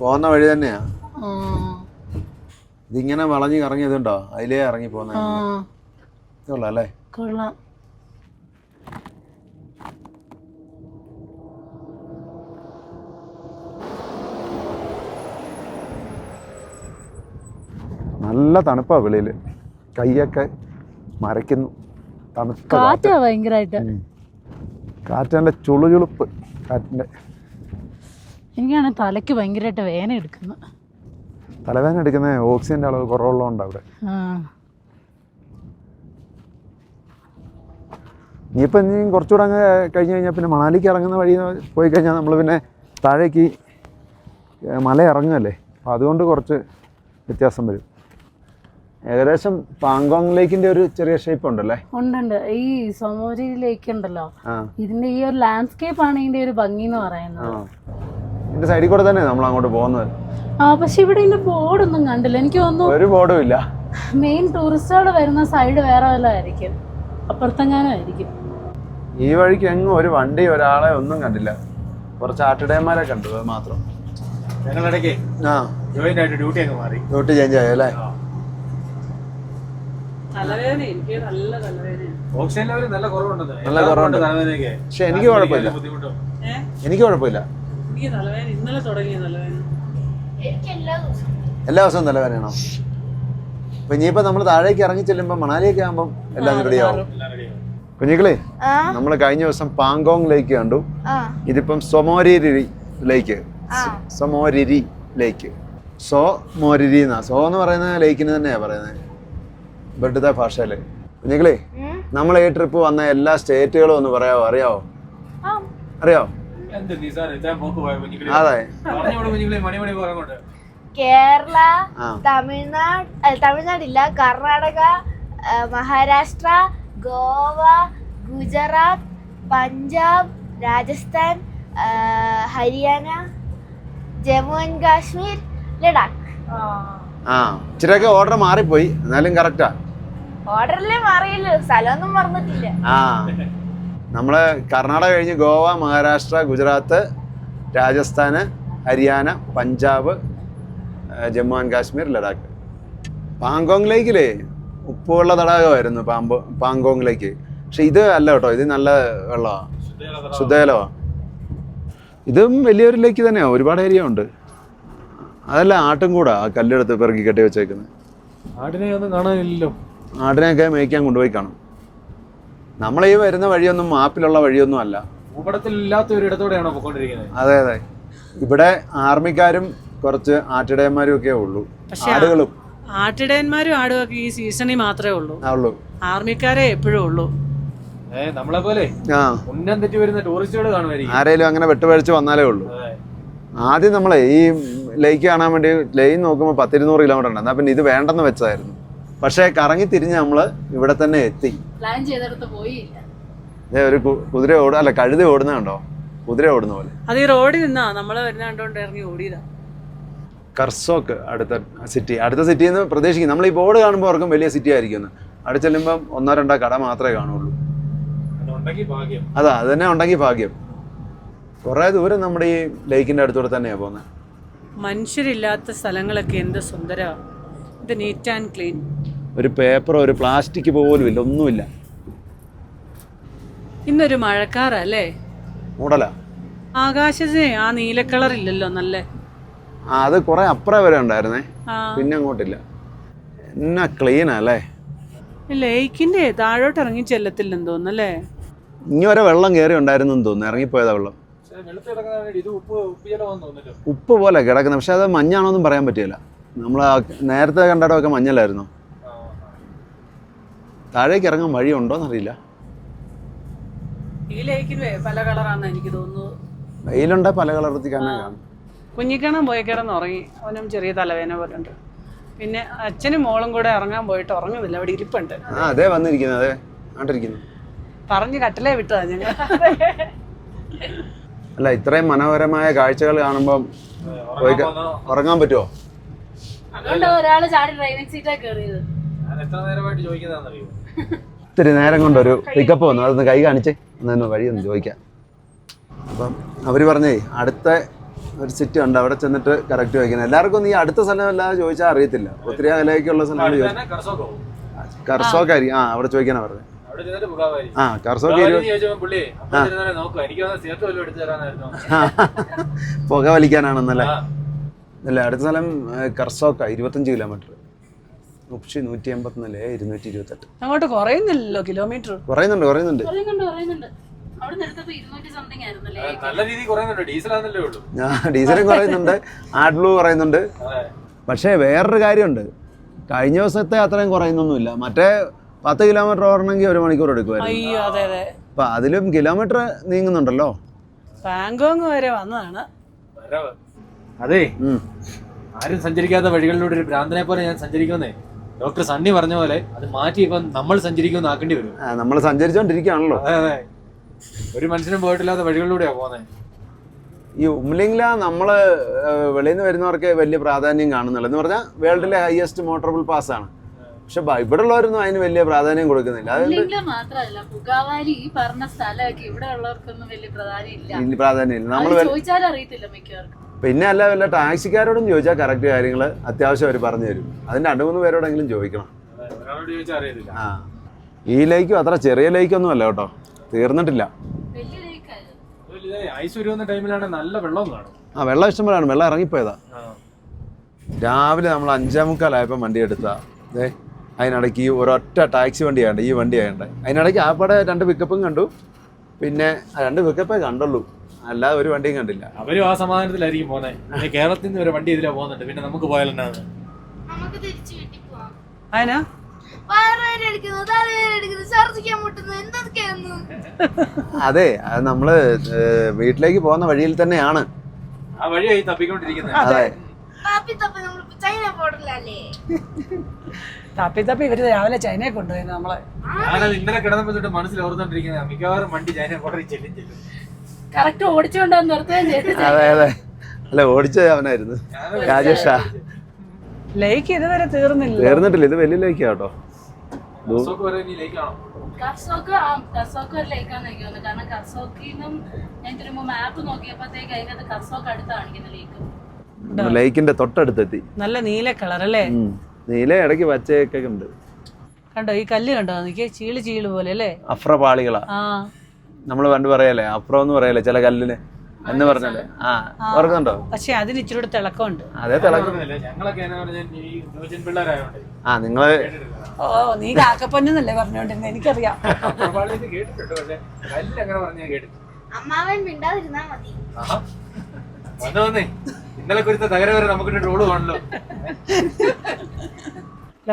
പോകുന്ന വഴി തന്നെയാ. ഇതിങ്ങനെ വളഞ്ഞ് കറങ്ങിയതുണ്ടോ, അതിലേ ഇറങ്ങി പോകുന്ന കൊള്ളാം അല്ലേ? കൊള്ളാം. നല്ല തണുപ്പാ വെളിയിൽ, കൈയൊക്കെ മരയ്ക്കുന്നു. തണുത്ത കാറ്റാ ഭയങ്കരമായിട്ട്. കാറ്റിൻ്റെ ചുളുചുളുപ്പ് കാറ്റിൻ്റെ. എനിക്കാണ് തലയ്ക്ക് ഭയങ്കരമായിട്ട് വേദന എടുക്കുന്നത്. തലവേദന എടുക്കുന്ന ഓക്സിജൻ്റെ അളവ് കുറവുള്ളതുകൊണ്ട് അവിടെ. ഇനിയിപ്പോൾ ഇനി കുറച്ചുകൂടെ അങ്ങ് കഴിഞ്ഞ് കഴിഞ്ഞാൽ പിന്നെ മണാലിക്ക് ഇറങ്ങുന്ന വഴി പോയി കഴിഞ്ഞാൽ നമ്മൾ പിന്നെ താഴേക്ക് മല ഇറങ്ങുമല്ലേ, അപ്പോൾ അതുകൊണ്ട് കുറച്ച് വ്യത്യാസം വരും. ഏകദേശം പാങ്കോങ് ലേക്കിന്റെ ഒരു ചെറിയ ഷേപ്പ് ഉണ്ടല്ലേ? ഉണ്ട്. ഈ സൊമോരി ലേക്ക് ഉണ്ടല്ലോ, ഇതിന്റെ ഈ ഒരു ലാൻഡ്സ്കേപ്പ് ആണ് ഇതിന്റെ ഒരു ഭംഗി എന്ന് പറയുന്നത്. ഇതിന്റെ സൈഡിൽ കൂടെ തന്നെ നമ്മൾ അങ്ങോട്ട് പോകുന്നത്. പക്ഷെ ഇവിടെ ഇതിന്റെ ബോർഡൊന്നും കണ്ടില്ല. എനിക്ക് തോന്നുന്നു ഒരു ബോർഡും ഇല്ല. മെയിൻ ടൂറിസ്റ്റുകൾ വരുന്ന സൈഡ് വേറെ വല്ലതും ആയിരിക്കും, അപ്പുറത്തെങ്ങാനും ആയിരിക്കും. ഈ വഴിക്ക് എങ്ങും ഒരു വണ്ടി ഒരാളെ ഒന്നും കണ്ടില്ല. കുറച്ച് ആട്ടിടയന്മാരെ കണ്ടു, അത് മാത്രം. ഞങ്ങളിടയ്ക്ക് ആ ജോയിന്റ് ആയിട്ട് ഡ്യൂട്ടി അങ്ങ് മാറി. ഡ്യൂട്ടി ചേഞ്ച് ആയോ അല്ലേ? തലവേദന എനിക്ക് നല്ല തലവേദന. ഓക്സിജൻ ലെവൽ നല്ല കുറവുണ്ടെന്ന്. നല്ല കുറവുണ്ട്. തലവേദനയൊക്കെ. പക്ഷെ എനിക്ക് കുഴപ്പമില്ല. ബുദ്ധിമുട്ടോ? എനിക്ക് കുഴപ്പമില്ല. എനിക്ക് തലവേദന ഇന്നലെ തുടങ്ങിയ തലവേദന. എനിക്ക് എല്ലാ ദിവസവും എല്ലാ ദിവസവും തലവേദനയാണോ? അപ്പൊ ഇനിയിപ്പോ നമ്മൾ താഴേക്ക് ഇറങ്ങി ചെല്ലുമ്പോ മണാലിയൊക്കെ ആകുമ്പോൾ എല്ലാം റെഡിയാവും. എല്ലാം റെഡിയാവും. കുഞ്ഞിക്കളെ ആ നമ്മൾ കഴിഞ്ഞ ദിവസം പാങ്കോങ് ലേക്ക് കണ്ടു. ആ ഇതിപ്പം സൊമോരിരി ലേക്ക്. ആ സൊമോരിരി ലേക്ക്. സോമോരിരി എന്നാ. സോ എന്ന് പറയുന്ന ലേക്കിന് തന്നെയാ പറയുന്നത് ഇവിടുത്തെ ഭാഷയില്. കുഞ്ഞിക്കളെ നമ്മൾ ഈ ട്രിപ്പ് വന്ന എല്ലാ സ്റ്റേറ്റുകളും ഒന്ന് പറയാവോ? അറിയാവോ? അറിയാവോ? എന്ത് നിസാരം ഇത്രയും പോക്ക് പോയ കുഞ്ഞിക്കിളി. അതെ. പറഞ്ഞോളൂ കുഞ്ഞിക്കിളി, മണി പോകാൻ കേരള, ആ. തമിഴ്നാടില്ല, കർണാടക, മഹാരാഷ്ട്ര, ഗോവ, ഗുജറാത്ത്, പഞ്ചാബ്, രാജസ്ഥാൻ, ഹരിയാന, ജമ്മു ആൻഡ് കാശ്മീർ, ലഡാക്ക്. ആ ഇച്ചിരിയൊക്കെ ഓർഡർ മാറിപ്പോയി, എന്നാലും കറക്റ്റാ. ഓർഡറിലേ മാറിയല്ലോ, സ്ഥലമൊന്നും മറന്നിട്ടില്ല. ആ നമ്മള് കർണാടക കഴിഞ്ഞ് ഗോവ, മഹാരാഷ്ട്ര, ഗുജറാത്ത്, രാജസ്ഥാന്, ഹരിയാന, പഞ്ചാബ്, ജമ്മു ആൻഡ് കാശ്മീർ, ലഡാക്ക്. പാങ്കോങ് ലേക്കിലേ ഉപ്പുവെള്ള തടാകമായിരുന്നു പാങ്കോങ് ലേക്ക്. പക്ഷെ ഇത് അല്ല കേട്ടോ, ഇത് നല്ല വെള്ളമാണ്, ശുദ്ധജലമാണ്. ഇതും വലിയൊരു ലേക്ക് തന്നെയാണ്, ഒരുപാട് ഏരിയ ഉണ്ട്. അതല്ല ആട്ടും കൂടാ ആ കല്ലെടുത്ത് പെറുക്കി കെട്ടി വെച്ചേക്കുന്നത്. ആടിനെ ഒന്നും കാണാനില്ലല്ലോ. ആടിനെയൊക്കെ മേയ്ക്കാൻ കൊണ്ടുപോയി കാണും. നമ്മളീ വരുന്ന വഴിയൊന്നും മാപ്പിലുള്ള വഴിയൊന്നും അല്ല. ഭൂപടത്തിലില്ലാത്ത ഒരു ഇടത്തോടെയാണോ പോയിക്കൊണ്ടിരിക്കുന്നത്? അതെ അതെ. ഇവിടെ ആർമിക്കാരും കുറച്ച് ആട്ടിടയന്മാരും ഒക്കെ ഉള്ളൂ. ആടുകളും ആട്ടിടയന്മാരും ആടുമൊക്കെ ഈ സീസണിൽ മാത്രമേ ഉള്ളൂ. ആർമിക്കാരെ എപ്പോഴും ഉള്ളൂ. നമ്മളെ പോലെ ആ ഉന്നം തെറ്റി വരുന്ന ടൂറിസ്റ്റുകൾ കാണുമായിരിക്കും. ആരേലും അങ്ങനെ വെട്ടുപഴിച്ച് വന്നാലേ ഉള്ളൂ. ആദ്യം നമ്മളെ ഈ ലേക്ക് കാണാൻ വേണ്ടി ലൈൻ നോക്കുമ്പോൾ 100-200 കിലോമീറ്റർ ഉണ്ട്. എന്നാൽ പിന്നെ ഇത് വേണ്ടെന്ന് വെച്ചായിരുന്നു. പക്ഷേ കറങ്ങി തിരിഞ്ഞ് നമ്മൾ ഇവിടെ തന്നെ എത്തി. പ്ലാൻ ചെയ്തെടുത്ത് പോയില്ല. ഒരു കുതിര അല്ല കഴുത ഓടുന്ന കണ്ടോ? കുതിര ഓടുന്ന പോലെ. അത് ഈ റോഡിൽ നിന്നാ നമ്മള് വരുന്ന കണ്ടോണ്ട് ഇറങ്ങി ഓടിയതാ. കർസോക്ക് അടുത്ത സിറ്റിയിൽ നിന്ന് പ്രതീക്ഷിക്കും. നമ്മൾ ഈ ബോർഡ് കാണുമ്പോൾ ഓർക്കും വലിയ സിറ്റി ആയിരിക്കും. അവിടെ ചെല്ലുമ്പം 1-2 കട മാത്രമേ കാണുള്ളൂ. അതാ അത് തന്നെ ഉണ്ടെങ്കിൽ ഭാഗ്യം. കുറേ ദൂരം നമ്മുടെ ഈ ലേക്കിൻ്റെ അടുത്തൂടെ തന്നെയാണ് പോകുന്നത്. മനുഷ്യരില്ലാത്ത സ്ഥലങ്ങളൊക്കെ എന്ത് സുന്ദരമാണ്. ഇത് നീറ്റ് ആൻഡ് ക്ലീൻ. ഒരു പേപ്പറോ ഒരു പ്ലാസ്റ്റിക് പോലും ഇല്ല, ഒന്നുമില്ല. ഇന്നൊരു മഴക്കാറല്ലേ? മൂടല. ആകാശത്തിന് ആ നീല കളർ ഇല്ലല്ലോ. നല്ല അത് കുറെ അപ്പുറം വരെ ഉണ്ടായിരുന്നേ, പിന്നെ അങ്ങോട്ടില്ല. എന്നാ ക്ലീനാ അല്ലേ? ലേക്കിന്റെ താഴോട്ട് ഇറങ്ങി ചെല്ലത്തില്ലെന്ന് തോന്നുന്നല്ലേ? ഇനി വരെ വെള്ളം കയറി ഉണ്ടായിരുന്നു തോന്നുന്നു. ഇറങ്ങിപ്പോയതാ വെള്ളം. ഉപ്പ് പോലെ കിടക്കുന്നത്. പക്ഷെ അത് മഞ്ഞാണോന്നും പറയാൻ പറ്റില്ല. നമ്മൾ നേരത്തെ കണ്ടിടമൊക്കെ മഞ്ഞലായിരുന്നു. താഴേക്ക് ഇറങ്ങാൻ വഴിയുണ്ടോന്നറിയില്ല. ഈ ലേക്കിന് പല കളറാണെന്ന് എനിക്ക് തോന്നുന്നു. വെയിലുണ്ടെ പല കളർത്തി തന്നെ കാണും. കുഞ്ഞിക്കണ്ണം പോയി കിടന്ന് ഉറങ്ങി. അവനും ചെറിയ തലവേദന പോലുണ്ട്. പിന്നെ അച്ഛനും മോളും കൂടെ ഇറങ്ങാൻ പോയിട്ട് ഉറങ്ങുന്നില്ല, അവിടെ ഇരിപ്പുണ്ട്. ആ അതെ വന്നിരിക്കുന്നത്, അതെ ആണ്ടിരിക്കുന്നു. പറഞ്ഞ് കട്ടിലേ വിട്ടതാ ഞങ്ങൾ. അല്ല ഇത്രയും മനോഹരമായ കാഴ്ചകൾ കാണുമ്പം ഉറങ്ങാൻ പറ്റുമോ? അതുകൊണ്ട് ഒരാള് ചാടി ഡ്രൈവിംഗ് സീറ്റാ കയറിയത്. ഇത്തിരി നേരം കൊണ്ടൊരു പിക്കപ്പ് വന്നു. അതൊന്ന് കൈ കാണിച്ചേ, ഒന്ന് വഴിയൊന്ന് ചോദിക്കാം. അപ്പം അവർ പറഞ്ഞേ അടുത്ത ഒരു സിറ്റി ഉണ്ട്, അവിടെ ചെന്നിട്ട് കറക്റ്റ് ചോദിക്കുന്നത്. എല്ലാവർക്കും ഒന്നും ഈ അടുത്ത സ്ഥലം അല്ലാതെ ചോദിച്ചാൽ അറിയത്തില്ല. ഒത്തിരി അകലേക്കുള്ള സ്ഥലങ്ങൾ കർസോക്കായിരിക്കും. ആ അവിടെ ചോദിക്കാനാ പറഞ്ഞത്. ആ കർസോക്ക് പുക വലിക്കാനാണെന്നല്ലേ? അല്ല അടുത്ത സ്ഥലം കർസോക്ക 25 കിലോമീറ്റർ. 184 228. അങ്ങോട്ട് കുറയുന്നില്ലല്ലോ കിലോമീറ്റർ. കുറയുന്നുണ്ട്. ഡീസലും കുറയുന്നുണ്ട്, ആഡ്ബ്ലൂ കുറയുന്നുണ്ട്. പക്ഷേ വേറൊരു കാര്യമുണ്ട്, കഴിഞ്ഞ ദിവസത്തെ അത്രയും കുറയുന്നൊന്നുമില്ല. മറ്റേ 10 കിലോമീറ്റർ ഓടണമെങ്കിൽ 1 മണിക്കൂർ എടുക്കുമായിരുന്നു. അപ്പൊ അതിലും കിലോമീറ്റർ നീങ്ങുന്നുണ്ടല്ലോ. പാങ്കോങ് വരെ വന്നതാണ്. അതെ, ആരും സഞ്ചരിക്കാത്ത വഴികളിലൂടെ ഒരു ഭ്രാന്തനെ പോലെ ഞാൻ സഞ്ചരിക്കുന്നേ. ഡോക്ടർ സണ്ണി പറഞ്ഞ പോലെ അത് മാറ്റി ഇപ്പം നമ്മൾ സഞ്ചരിക്കുമെന്ന് ആക്കേണ്ടി വരും. നമ്മൾ സഞ്ചരിച്ചോണ്ടിരിക്കുകയാണല്ലോ. അതെ, ഒരു മനുഷ്യനും പോയിട്ടില്ലാത്ത വഴികളിലൂടെയാ പോകുന്നത്. ഈ ഉംലിംഗ്ല നമ്മൾ വെളിയിൽ നിന്ന് വരുന്നവർക്ക് വലിയ പ്രാധാന്യം കാണുന്നില്ല. എന്ന് പറഞ്ഞാൽ വേൾഡിലെ ഹയസ്റ്റ് മോട്ടറബിൾ പാസ് ആണ്. പക്ഷെ ഇവിടെ ഉള്ളവരൊന്നും അതിന് വലിയ പ്രാധാന്യം കൊടുക്കുന്നില്ല. മാത്രമല്ല പുകാവാലി ഈ പറഞ്ഞ സ്ഥലമൊക്കെ ഇവിടെ ഉള്ളവർക്കൊന്നും വലിയ പ്രാധാന്യം ഇല്ല. പ്രാധാന്യം ഇല്ല. നമ്മൾ ചോദിച്ചാലും അറിയത്തില്ല മിക്കവർക്കും. പിന്നെ അല്ല വല്ല ടാക്സിക്കാരോടും ചോദിച്ചാൽ കറക്റ്റ് കാര്യങ്ങൾ അത്യാവശ്യം അവർ പറഞ്ഞു തരും. അതിന് 2-3 പേരോടെങ്കിലും ചോദിക്കണം. ഒരാളോട് ചോദിച്ചാൽ അറിയത്തില്ല. ആ ഈ ലേക്കും അത്ര ചെറിയ ലേക്കൊന്നും അല്ല കേട്ടോ, തീർന്നിട്ടില്ല. ഐസ് വരുന്ന ടൈമിലാണ് നല്ല വെള്ളം കാണും. ആ വെള്ളം ഇഷ്ടംപോലെയാണ്, വെള്ളം ഇറങ്ങിപ്പോയതാ. രാവിലെ നമ്മൾ 5:45 വണ്ടി എടുത്താ. അതെ അതിനിടയ്ക്ക് ഈ ഒരൊറ്റ ടാക്സി വണ്ടിയാണ്ട്, ഈ വണ്ടിയാണ്ട്. അതിനിടയ്ക്ക് ആപ്പാടെ 2 പിക്കപ്പും കണ്ടു. പിന്നെ 2 പിക്കപ്പേ കണ്ടുള്ളൂ, അല്ലാതെ ഒരു വണ്ടിയും കണ്ടില്ല. അവരും ആ സമാധാനത്തിലായിരിക്കും പോകുന്നത്. കേരളത്തിൽ നിന്ന് ഒരു വണ്ടി ഇതിലാ പോകുന്നുണ്ട്, പിന്നെ നമുക്ക് പോയാലെന്നാണ്. നമുക്ക് തിരിച്ചു വീട്ടിൽ പോവാം. അതിനാ വയറുവേദനയെടുക്കുന്നു, തലവേദനയെടുക്കുന്നു, ഛർദ്ദിക്കാൻ മുട്ടുന്നു, എന്തൊക്കെയായിരുന്നു. അതെ അത് നമ്മള് വീട്ടിലേക്ക് പോകുന്ന വഴിയിൽ തന്നെയാണ്. ആ വഴിയായി തപ്പിക്കൊണ്ടിരിക്കുന്നത്. അതെ തപ്പി തപ്പി നമ്മളിപ്പോ ചൈന ബോർഡറിലല്ലേ. തപ്പി ഇവര് രാവിലെ ചൈനയെ കൊണ്ടുപോയി നമ്മളെ. ഞാനത് ഇന്നലെ കിടന്നപ്പോ തൊട്ട് മനസ്സിൽ ഓർത്തോണ്ടിരിക്കുന്നത് മിക്കവാറും വണ്ടി ചൈന ബോർഡറിൽ ചെല്ലും. കറക്റ്റ് ഓടിച്ചുകൊണ്ടാന്ന് നിർത്തുകയും ചെയ്തു. അതെ അതെ അല്ല ഓടിച്ചത് അവനായിരുന്നു, രാജേഷാ. ലേക്ക് ഇതുവരെ തീർന്നിട്ടില്ല, ഇത് വലിയ ലേക്കാ കേട്ടോ. കർസോക്ക് ഒരു ലേക്കാന്ന് എനിക്ക് തോന്നുന്നു. കാരണം കർസോക്കിന്നും ഞാൻ തിരുമ്പോ മാപ്പ് നോക്കിയപ്പോഴത്തേക്ക് അതിനകത്ത് കർസോക്ക് അടുത്ത് കാണിക്കുന്ന ലേക്ക്. ലേക്കിന്റെ തൊട്ടടുത്തെത്തി. നല്ല നീല കളർ അല്ലേ? നീല ഇടയ്ക്ക് പച്ചയൊക്കെ ഉണ്ട്. കണ്ടോ ഈ കല്ല് കണ്ടോ, എനിക്ക് ചീള് പോലെ അല്ലേ? അഫ്രപാളികളാ നമ്മള് പണ്ട് പറയല്ലേ, അഫ്രോ എന്ന് പറയല്ലേ ചില കല്ലിന് എന്ന് പറഞ്ഞല്ലേ. ഓർക്കുന്നുണ്ടോ? പക്ഷെ അതിന് ഇച്ചിരി കൂടെ തിളക്കമുണ്ട്. അതേ തിളക്കം. നിങ്ങള് ഓ നീ കാക്കപ്പൊന്നല്ലേ പറഞ്ഞോണ്ടിരുന്നത്, എനിക്കറിയാം. അമ്മാവൻ മിണ്ടാതിരുന്നാ മതി. ഇന്നലെ കുറിച്ച തകരാറ് നമുക്ക് ട്രോള് കാണല്ലോ.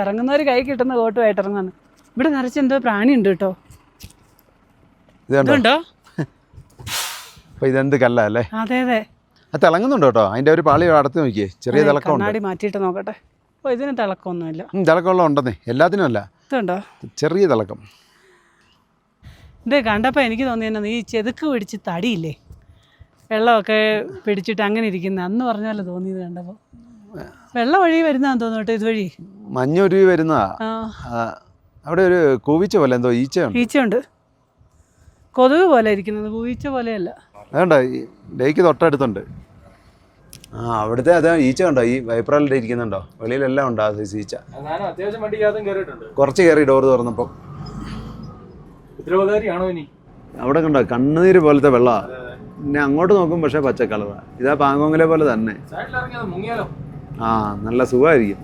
ഇറങ്ങുന്നവര് കൈ കിട്ടുന്ന കോട്ടുമായിട്ട് ഇറങ്ങാന്ന്. ഇവിടെ നിറച്ച് എന്തോ പ്രാണി ഉണ്ട് കേട്ടോ. ഇതുണ്ടോ? അപ്പൊ ഇതെന്ത് കല്ല അല്ലേ? അതെ അതെ അത് തിളങ്ങുന്നുണ്ട് കേട്ടോ. അതിന്റെ ഒരു പാളി അടുത്ത് നോക്കിയേ, ചെറിയ തിളക്കം. കണ്ണാടി മാറ്റിയിട്ട് നോക്കട്ടെ. ഓ ഇതിന് തിളക്കമൊന്നുമില്ല. തിളക്കമുള്ള ഉണ്ടെന്നേ, എല്ലാത്തിനും അല്ല, ഇതുണ്ടോ ചെറിയ തിളക്കം. ഇത് കണ്ടപ്പോൾ എനിക്ക് തോന്നിയെന്നു ഈ ചെതുക്ക് പിടിച്ച് തടിയില്ലേ, വെള്ളമൊക്കെ പിടിച്ചിട്ട് അങ്ങനെ ഇരിക്കുന്ന അന്ന് പറഞ്ഞ പോലെ തോന്നിയത് കണ്ടപ്പോൾ. വെള്ളം വഴി വരുന്നതാന്ന് തോന്നുന്നു കേട്ടോ, ഇതുവഴി മഞ്ഞുരുവി വരുന്നതാ. അവിടെ ഒരു കൂവിച്ച പോലെ എന്തോ ഈച്ചയുണ്ട്. കൊതുക് പോലെ ഇരിക്കുന്നത്, കൂവിച്ച പോലെയല്ല. അതുകൊണ്ടോ ഈ ലേക്ക് തൊട്ടടുത്തുണ്ട്. അവിടുത്തെ അത് ഈച്ച കണ്ടോ, ഈ വൈപ്രാലിൻ്റെ ഇരിക്കുന്നുണ്ടോ? വെളിയിലെല്ലാം ഉണ്ടോ ആ സൈസ് ഈച്ച. കുറച്ച് കയറി ഡോർ തുറന്നപ്പോൾ. അവിടെ കണ്ടോ കണ്ണുനീര് പോലത്തെ വെള്ളമാണ്. പിന്നെ അങ്ങോട്ട് നോക്കും പക്ഷെ പച്ച കളറാണ്. ഇതാ പാങ്കോങ്ങിലെ പോലെ തന്നെ. നല്ല സുഖമായിരിക്കും.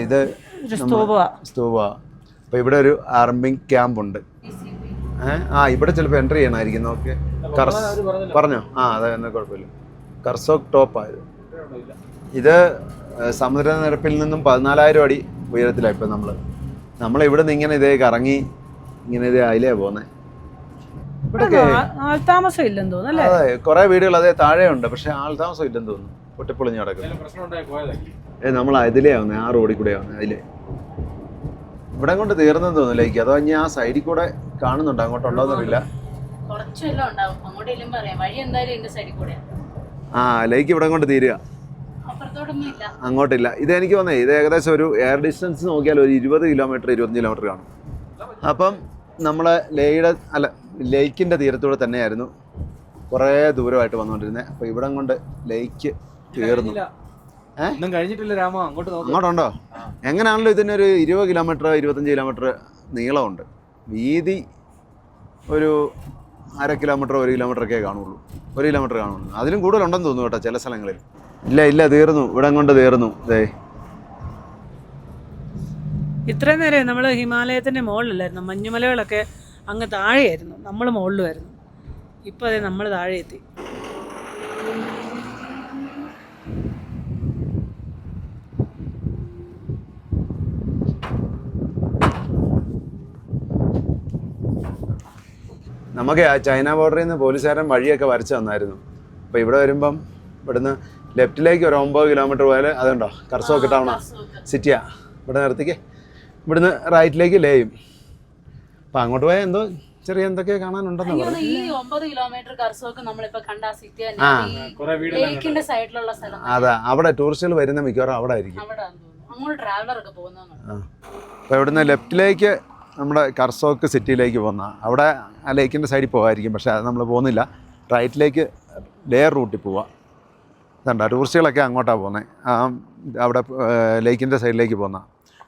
ഇത് സ്തൂപ. അപ്പൊ ഇവിടെ ഒരു ആർമിങ് ക്യാമ്പ് ഉണ്ട്. ഇവിടെ ചിലപ്പോൾ എൻട്രി ചെയ്യണമായിരിക്കും. നോക്ക് പറഞ്ഞോ. അതെ എന്നാൽ കുഴപ്പമില്ല. കർസോക്ക് ടോപ്പായത്. ഇത് സമുദ്രനിരപ്പിൽ നിന്നും 14,000 അടി ഉയരത്തിലാണ്. ഇപ്പം നമ്മളിവിടെ നിന്ന് ഇങ്ങനെ ഇതേ കറങ്ങി ഇങ്ങനെ ഇതേ അതിലേ പോകുന്നത്. ഇവിടെ ആൾതാമസം ഇല്ലെന്ന് തോന്നുന്നു. അതെ കുറെ വീടുകൾ അതേ താഴെ ഉണ്ട്, പക്ഷെ ആൾതാമസം ഇല്ലെന്ന് തോന്നുന്നു. പൊട്ടിപ്പൊളിഞ്ഞ് കിടക്കുന്നു. നമ്മൾ അതിലേ ആവുന്നത്, ആ റോഡിൽ കൂടെ ആവുന്നത്. അതിലേ ഇവിടെ കൊണ്ട് തീർന്നെന്ന് തോന്നുന്നു ലേക്ക്. അതോ ഇനി ആ സൈഡിൽ കൂടെ കാണുന്നുണ്ട്, അങ്ങോട്ടുണ്ടോന്നറിയില്ല. ലേക്ക് ഇവിടെ കൊണ്ട് തീരുക, അങ്ങോട്ടില്ല. ഇത് എനിക്ക് തോന്നുന്നത് ഇത് ഏകദേശം ഒരു എയർ ഡിസ്റ്റൻസ് നോക്കിയാൽ ഒരു 20 കിലോമീറ്റർ 25 കിലോമീറ്റർ കാണും. അപ്പം നമ്മളെ ലേക്കിൻ്റെ തീരത്തൂടെ തന്നെയായിരുന്നു കുറേ ദൂരമായിട്ട് വന്നുകൊണ്ടിരുന്നത്. അപ്പോൾ ഇവിടം കൊണ്ട് ലേക്ക് തീർന്നു. കഴിഞ്ഞിട്ടില്ല രാമ, അങ്ങോട്ടുണ്ടോ? എങ്ങനെയാണല്ലോ ഇതിനൊരു 20 കിലോമീറ്റർ 25 കിലോമീറ്റർ നീളമുണ്ട്. വീതി ഒരു 1/2 കിലോമീറ്റർ 1 കിലോമീറ്റർ ഒക്കെ കാണുള്ളൂ. 1 കിലോമീറ്റർ കാണുള്ളൂ. അതിലും കൂടുതലുണ്ടെന്ന് തോന്നുന്നു കേട്ടോ ചില സ്ഥലങ്ങളിൽ. ഇല്ല തീർന്നു, ഇവിടം കൊണ്ട് തീർന്നു. അതെ ഇത്രയും നേരം നമ്മൾ ഹിമാലയത്തിൻ്റെ മുകളിലല്ലായിരുന്നു, മഞ്ഞുമലകളൊക്കെ അങ്ങ് താഴെയായിരുന്നു, നമ്മൾ മുകളിലുമായിരുന്നു. ഇപ്പോൾ അതെ നമ്മൾ താഴെ എത്തി. നമുക്ക് ആ ചൈന ബോർഡറിൽ നിന്ന് പോലീസുകാരൻ വഴിയൊക്കെ വരച്ച് തന്നായിരുന്നു. അപ്പോൾ ഇവിടെ വരുമ്പം ഇവിടുന്ന് ലെഫ്റ്റിലേക്ക് ഒരു 9 കിലോമീറ്റർ പോയാൽ അതുണ്ടോ കർസോക്ക് ടൗണാ സിറ്റിയാ. ഇവിടെ നിർത്തിക്ക്. ഇവിടുന്ന് റൈറ്റിലേക്ക് ലേയും. അപ്പം അങ്ങോട്ട് പോയാൽ എന്തോ ചെറിയ എന്തൊക്കെയോ കാണാനുണ്ടെന്ന് പറഞ്ഞു. ഈ 9 കിലോമീറ്റർ കർസോക്ക് നമ്മളിപ്പോ കണ്ട സിറ്റി ലേക്കിന്റെ സൈഡിലുള്ള സ്ഥലം. അതാ അവിടെ ടൂറിസ്റ്റുകൾ വരുന്ന മിക്കവാറും അവിടെ ആയിരിക്കും. അങ്ങോട്ട് ട്രാവലറൊക്കെ പോകുന്നതാണ്. അപ്പോൾ ഇവിടുന്ന് ലെഫ്റ്റിലേക്ക് നമ്മുടെ കർസോക്ക് സിറ്റിയിലേക്ക് പോകുന്ന. അവിടെ ആ ലേക്കിൻ്റെ സൈഡിൽ പോകാമായിരിക്കും, പക്ഷേ അത് നമ്മൾ പോകുന്നില്ല. റൈറ്റിലേക്ക് ലെയർ റൂട്ടിൽ പോവുക. ഇതുണ്ട് ടൂറിസ്റ്റുകളൊക്കെ അങ്ങോട്ടാണ് പോകുന്നത്, അവിടെ ലേക്കിൻ്റെ സൈഡിലേക്ക് പോകുന്ന.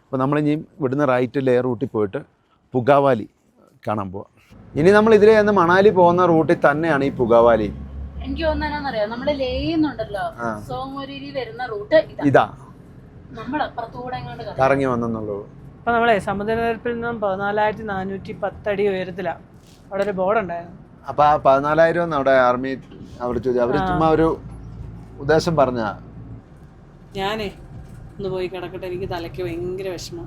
അപ്പോൾ നമ്മളിനി ഇവിടുന്ന് റൈറ്റ് ലെയർ റൂട്ടിൽ പോയിട്ട് പുഗാവാലി കാണാൻ പോവാം. ഇനി നമ്മൾ ഇതിലെ നിന്ന് മണാലി പോകുന്ന റൂട്ടിൽ തന്നെയാണ് ഈ പുഗാവാലി. എനിക്ക് തോന്നാനറിയാം, നമ്മുടെ ലേന്നുണ്ടല്ലോ സോമോരി വരുന്ന റൂട്ട് ഇതാ നമ്മൾ അപ്പുറത്തൂടെ കറങ്ങി വന്നെന്നുള്ളൂ. അപ്പോൾ നമ്മളെ സമുദ്രനിരപ്പിൽ നിന്നും 14,410 അടി ഉയരത്തിലാണ്. അവിടെ ഒരു ബോർഡ് ഉണ്ടായിരുന്നു. അപ്പോൾ ആ 14,000 എന്ന് അവിടെ ആർമി അവർ ചോദിച്ചു. അവർ ചുമ്മാ ഒരു ഉദ്ദേശം പറഞ്ഞ. ഞാനേ ഒന്ന് പോയി കിടക്കട്ടെ, എനിക്ക് തലയ്ക്ക് ഭയങ്കര വിഷമം.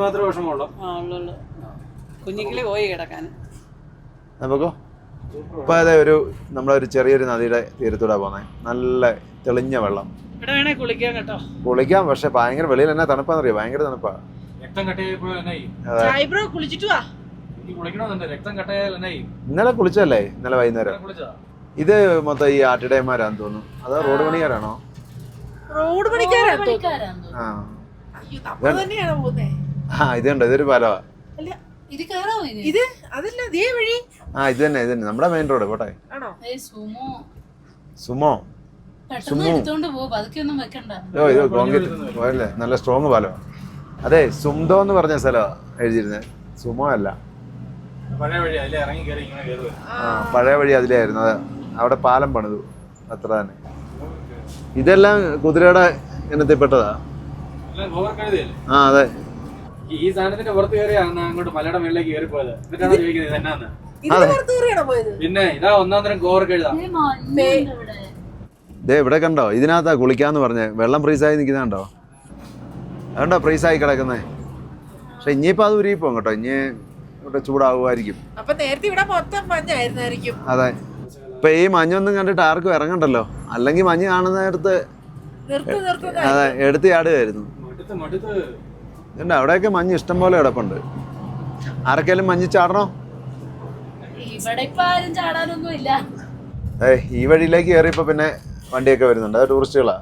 മാത്രമേ വിഷമമുള്ളൂ. ഉള്ളു കുഞ്ഞിക്കിളി പോയി കിടക്കാൻ. നമുക്കോ ഇപ്പോൾ അതെ നമ്മളൊരു ചെറിയൊരു നദിയുടെ തീരത്തൂടെ പോകുന്നത്. നല്ല തെളിഞ്ഞ വെള്ളം. ഇവിടെ വേണേ കുളിക്കാൻ കേട്ടോ. കുളിക്കാം, പക്ഷെ ഭയങ്കര വെളിയിൽ എന്നാ തണുപ്പാന്നറിയോ, ഭയങ്കര തണുപ്പാ. ഇന്നലെ കുളിച്ചല്ലേ, ഇന്നലെ വൈകുന്നേരം. ഇത് മൊത്തം ഈ ആട്ടിടയന്മാരാന്ന് തോന്നുന്നു. അതോ റോഡ് പണിക്കാരാണോ? റോഡ് പണിക്കാരാണ്. ഇത് കണ്ടോ, ഇതൊരു പാലവാ. ഇത് അതല്ല ദേ വഴി. ഇത് തന്നെ നമ്മുടെ മെയിൻ റോഡ്. പോട്ടെ. സുമോ ഇത് കോൺക്രീറ്റ് പോയല്ലേ, നല്ല സ്ട്രോങ് പാലമാണ്. അതെ, സുംദോ എന്ന് പറഞ്ഞ സ്ഥലമാണ് എഴുതിയിരുന്നത്, സുമോ അല്ല. പഴയ വഴി അതിലായിരുന്നു. അവിടെ പാലം പണിതു, അത്ര തന്നെ. ഇതെല്ലാം കുതിരയുടെ ഇനത്തിൽപ്പെട്ടതാ. അതെ. ഈ സാധനത്തിന്റെ പുറത്ത് കയറി അങ്ങോട്ട് മലയുടെ മേളിലേക്ക് കയറി പോയത്. എന്നിട്ടാണ് ചോദിക്കുന്നത് ഇത് എന്നാന്ന്. പിന്നെ ഇതാ ഒന്നാം തരം ഗോവർക്കഴുത. ഇവിടെ കണ്ടോ, ഇതിനകത്താ കുളിക്കാന്ന് പറഞ്ഞേ. വെള്ളം ഫ്രീസായി നിൽക്കുന്ന കണ്ടോ, അതുകൊണ്ടോ ഫ്രീസായി കിടക്കുന്നേ. പക്ഷെ ഇനിയിപ്പോ അത് ഉരുകിപ്പോകും കേട്ടോ, ഇനി ഇവിടെ ചൂടാവുമായിരിക്കും. അതെ, ഇപ്പൊ ഈ മഞ്ഞൊന്നും കണ്ടിട്ട് ആർക്കും ഇറങ്ങണ്ടല്ലോ, അല്ലെങ്കിൽ മഞ്ഞ് കാണുന്ന നേരത്ത് അതെ എടുത്ത് ചാടുകയായിരുന്നു. ഇതുണ്ട് അവിടെയൊക്കെ മഞ്ഞ് ഇഷ്ടം പോലെ കിടപ്പുണ്ട്. ആർക്കെങ്കിലും മഞ്ഞ് ചാടണോ? ഈ വഴിയിലേക്ക് കയറിയപ്പോ പിന്നെ വണ്ടിയൊക്കെ വരുന്നുണ്ട്, അത് ടൂറിസ്റ്റുകളാ.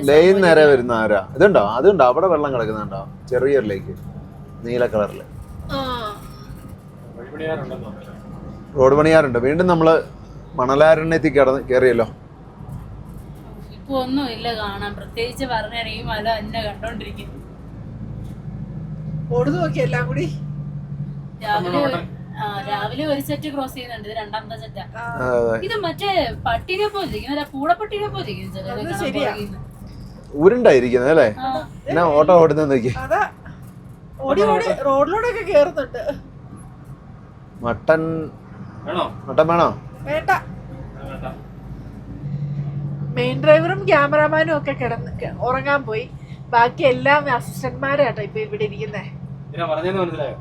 ലൈൻ നേരെ വരുന്നവരാ. ഇതുണ്ടോ, അതുണ്ടോ അവിടെ വെള്ളം കിടക്കുന്നുണ്ടോ, ചെറിയൊരു ലേക്ക്, നീല കളറില്. റോഡ് പണിയാറുണ്ട്. വീണ്ടും നമ്മള് മണലാരണ്യത്തിൽ കയറിയല്ലോ. ഇപ്പൊ ഒന്നും ഇല്ല കാണാൻ, പ്രത്യേകിച്ച് പറഞ്ഞാണ് ഈ മല എന്നെ കണ്ടോണ്ടിരിക്കുന്നു. രാവിലെ ഒരു സെറ്റ് ക്രോസ് ചെയ്യുന്നുണ്ട്, ഇത് രണ്ടാമത്തെ സെറ്റാ. ഇത് മറ്റേ പട്ടിനെ പോലെ ഇരിക്കുന്ന, പൂടപ്പട്ടിനെ പോലെ ഇരിക്കുന്നു. ഉരുണ്ടായിരിക്കുന്നത് അല്ലേ, എന്നാ ഓട്ടോ ഓടുന്ന നോക്കി. റോഡിലൂടെ കേറുന്നുണ്ട്. മട്ടൻ വേണോ? വേണ്ട. മെയിൻ ഡ്രൈവറും ക്യാമറാമാനും ഒക്കെ കിടന്ന് ഉറങ്ങാൻ പോയി. ബാക്കി എല്ലാം അസിസ്റ്റന്റ്മാരാട്ടോ ഇപ്പൊ ഇവിടെ ഇരിക്കുന്നേ. മനസ്സിലായോ?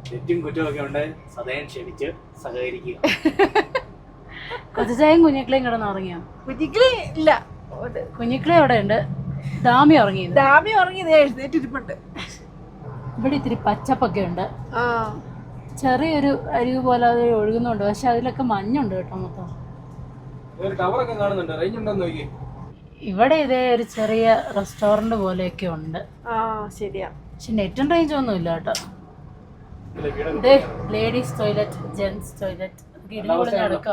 തെറ്റും കുറ്റമൊക്കെ ഉണ്ട്, സദയം ക്ഷമിച്ച് സഹകരിക്കുക. കൊച്ചായും കുഞ്ഞിക്കളയും കിടന്നുറങ്ങിയോ? കുഞ്ഞിക്കിളി ഇല്ല, കുഞ്ഞിക്കളി അവിടെ ഉണ്ട്. ദാമി ഉറങ്ങി എഴുന്നേറ്റിരിപ്പുണ്ട്. ഇവിടെ ഇത്തിരി പച്ചപ്പൊക്കെ ഉണ്ട്, ചെറിയൊരു അരിവ് പോലെ അത് ഒഴുകുന്നുണ്ട്. പക്ഷെ അതിലൊക്കെ മഞ്ഞുണ്ട് കേട്ടോ മൊത്തം. ഇവിടെ ഇതേ ഒരു ചെറിയ റെസ്റ്റോറന്റ് പോലെയൊക്കെ ഉണ്ട്. ശരിയാ, പക്ഷെ നെറ്റും റേഞ്ച് ഒന്നും ഇല്ല കേട്ടോ. ലേഡീസ് ടോയ്ലറ്റ്, ജെന്റ്സ് ടോയ്ലറ്റ് ഇടുന്നടുക്ക.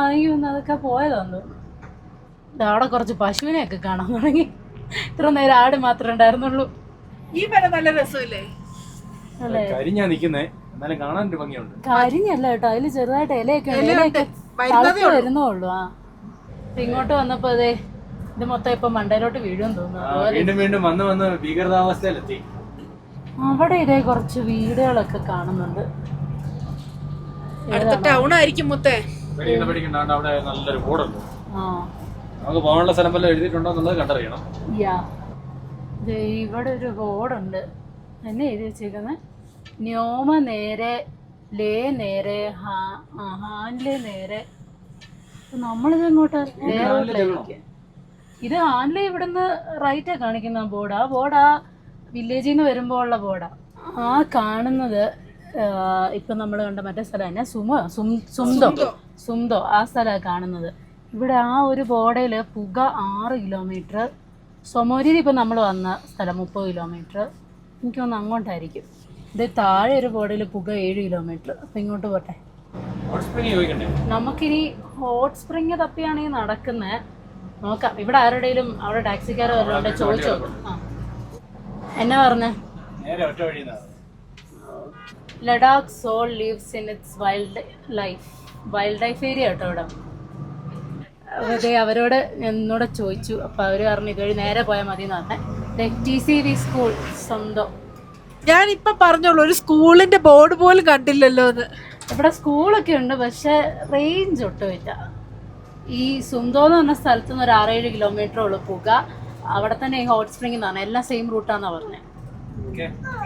അയ്യോ അതൊക്കെ പോയതാന്ന്. അവിടെ കുറച്ച് പശുവിനെയൊക്കെ കാണാൻ തുടങ്ങി. ഇത്ര നേരം ആട് മാത്രമേ ഉണ്ടായിരുന്നുള്ളൂ. ഈ മല നല്ല രസമില്ലേ? കരിഞ്ഞല്ല കേട്ടോ, അതില് ചെറുതായിട്ട് ഇലയൊക്കെ വരുന്നുള്ളൂ. ഇങ്ങോട്ട് വന്നപ്പോ അതെ ഇത് മൊത്തം ഇപ്പൊ മണ്ടയിലോട്ട് വീഴും തോന്നുന്നു. ഭീകരതാവസ്ഥയിലെത്തി. അവിടെ ഇതേ കുറച്ച് വീടുകളൊക്കെ കാണുന്നുണ്ട്. ടൗൺ ആയിരിക്കും മൊത്തേ. അവിടെ നല്ലൊരു ബോർഡുണ്ട്, നമുക്ക് പോകാനുള്ള സ്ഥലം വല്ല എഴുതിയിട്ടുണ്ടോ എന്നുള്ളത് കണ്ടറിയണം. ഇവിടെ ഒരു ബോർഡുണ്ട്, എന്നെ എഴുതി വെച്ചേക്കുന്നത് ന്യോമ നേരെ, ലേ നേരെ, ഹാൻലേ നേരെ. നമ്മളിത് എങ്ങോട്ടാ? ഇത് ഹാൻലേ ഇവിടുന്ന് റൈറ്റാ കാണിക്കുന്ന ബോർഡ്. ആ ബോർഡ് ആ വില്ലേജിൽ നിന്ന് വരുമ്പോൾ ഉള്ള ബോർഡാ. ആ കാണുന്നത് ഇപ്പം നമ്മൾ കണ്ട മറ്റേ സ്ഥലം തന്നെ സുംദോ ആ സ്ഥലമാണ് കാണുന്നത്. ഇവിടെ ആ ഒരു ബോർഡിൽ പുക 6 കിലോമീറ്റർ, സൊമോരിയിൽ ഇപ്പം നമ്മൾ വന്ന സ്ഥലം 30 കിലോമീറ്റർ, എനിക്ക് തോന്നുന്നു അങ്ങോട്ടായിരിക്കും. ഇത് താഴെ ഒരു ബോർഡിൽ പുക 7 കിലോമീറ്റർ. അപ്പം ഇങ്ങോട്ട് പോട്ടെ. നമുക്കിനി ഹോട്ട് സ്പ്രിങ് തപ്പിയാണെങ്കിൽ നടക്കുന്നത്. നോക്കാം. ഇവിടെ ആരുടെയും അവിടെ ടാക്സിക്കാരോ വല്ലതും ചോദിച്ചോ. ആ എന്നാ പറഞ്ഞേ? Ladakh soul lives in its wildlife area കേട്ടോ ഇവിടെ. അതെ, അവരോട് എന്നോട് ചോദിച്ചു. അപ്പം അവർ പറഞ്ഞു ഇതുവഴി നേരെ പോയാൽ മതി എന്ന് പറഞ്ഞേ. TCV സ്കൂൾ സ്വന്തം. ഞാനിപ്പം പറഞ്ഞോളൂ, ഒരു സ്കൂളിന്റെ ബോർഡ് പോലും കണ്ടില്ലല്ലോ എന്ന്. ഇവിടെ സ്കൂളൊക്കെ ഉണ്ട്, പക്ഷെ റേഞ്ച് ഒട്ടുമില്ല. ഈ സുന്തോ എന്ന് പറഞ്ഞ സ്ഥലത്ത് നിന്ന് ഒരു 6-7 കിലോമീറ്റർ ഉള്ളു പുക. അവിടെ തന്നെ ഈ ഹോട്ട് സ്പ്രിംഗ് എന്നാണ്. എല്ലാം സെയിം റൂട്ടാന്നാ പറഞ്ഞത്.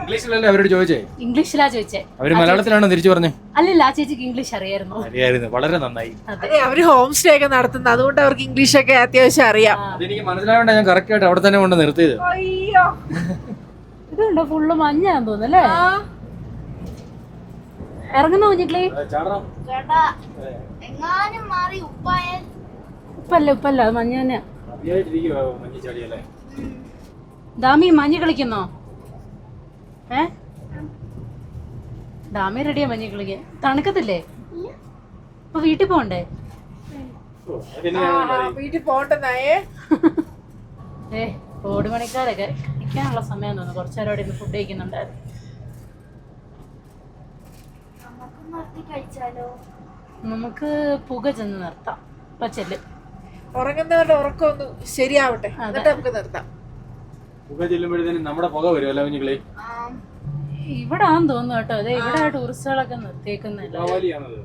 ഇംഗ്ലീഷിലല്ലേ അവരോട് ചോദിച്ചേ? ഇംഗ്ലീഷിലാ ചോദിച്ചേ. അവര് മലയാളത്തിലാണോ തിരിച്ചു പറഞ്ഞു? അല്ലല്ല, ആ ചേച്ചിക്ക് ഇംഗ്ലീഷ് അറിയായിരുന്നു. വളരെ നന്നായി. അതെ, അവര് ഹോം സ്റ്റേ ഒക്കെ നടത്തുന്നത്, അതുകൊണ്ട് അവർക്ക് ഇംഗ്ലീഷ് ഒക്കെ അത്യാവശ്യം അറിയാം. അതെനിക്ക് മനസ്സിലാവേണ്ട, ഞാൻ കറക്റ്റ് ആയിട്ട് അവിടെ തന്നെ കൊണ്ട് നിർത്തിയത്. അയ്യോ, ഇതുണ്ടോ ഫുള്ള് മഞ്ഞാന്ന് തോന്നുന്നല്ലേ? ഇറങ്ങുന്ന കുഞ്ഞിക്കളി. ഉപ്പല്ല അത് മഞ്ഞ തന്നെയാ. ദാമി മഞ്ഞ് കളിക്കുന്നോ? ഡാമി റെഡിയാ മഞ്ഞ് കളിക്കാൻ. തണുക്കത്തില്ലേ? അപ്പൊ വീട്ടിൽ പോണ്ടേ? വീട്ടിൽ പോണ്ടെന്നായേ. ഓടുമണിക്കാരൊക്കെ കഴിക്കാനുള്ള സമയം തോന്നുന്നു. കുറച്ചേരം അവിടെ ഇന്ന് ഫുഡ് കഴിക്കുന്നുണ്ടായിരുന്നു. നമുക്ക് പുക ചെന്ന് നിർത്താം. ഇപ്പൊ ചെല്ല്. ഉറങ്ങുന്നവരുടെ ഉറക്കം ഒന്ന് ശരിയാവട്ടെ, എന്നിട്ട് നമുക്ക് നിർത്താം. പുക ചെല്ലുമ്പോഴത്തേനും നമ്മുടെ പുക വരുമല്ലോ കുഞ്ഞുങ്ങളെ. ഇവിടെ ആന്ന് തോന്നുന്നു കേട്ടോ. അതെ, ഇവിടെ ടൂറിസ്റ്റുകളൊക്കെ നിർത്തിയേക്കുന്നില്ല.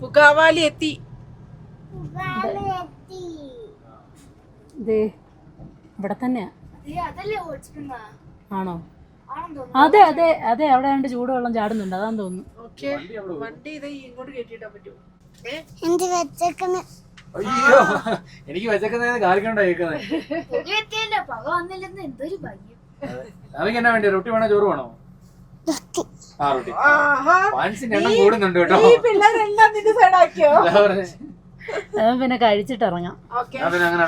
പുകാവാലി എത്തി. ഇവിടെ തന്നെയാ. ആണോ? അതെ അതെ അതെ, അവിടെ രണ്ട് ചൂടുവെള്ളം ചാടുന്നുണ്ട്, അതാന്ന് തോന്നുന്നു. വണ്ടി ഇങ്ങോട്ട് കേട്ടിട്ടാ പറ്റൂ. അയ്യോ, എനിക്ക് വെച്ചേക്കുന്നതിന് കാലിക്കണ്ട കേൾക്കുന്നത്. അവർക്ക് എന്നാ വേണ്ടി? റൊട്ടി വേണോ ചോറ് വേണോ? ആ റൊട്ടി. ഫാൻസിന്റെ എണ്ണം കൂടുന്നുണ്ട് കേട്ടോ. പിള്ളേരെല്ലാം നിന്റെ സൈഡാക്കിയോ? പിന്നെ കഴിച്ചിട്ട് ഇറങ്ങാം. പിന്നെ അങ്ങനെ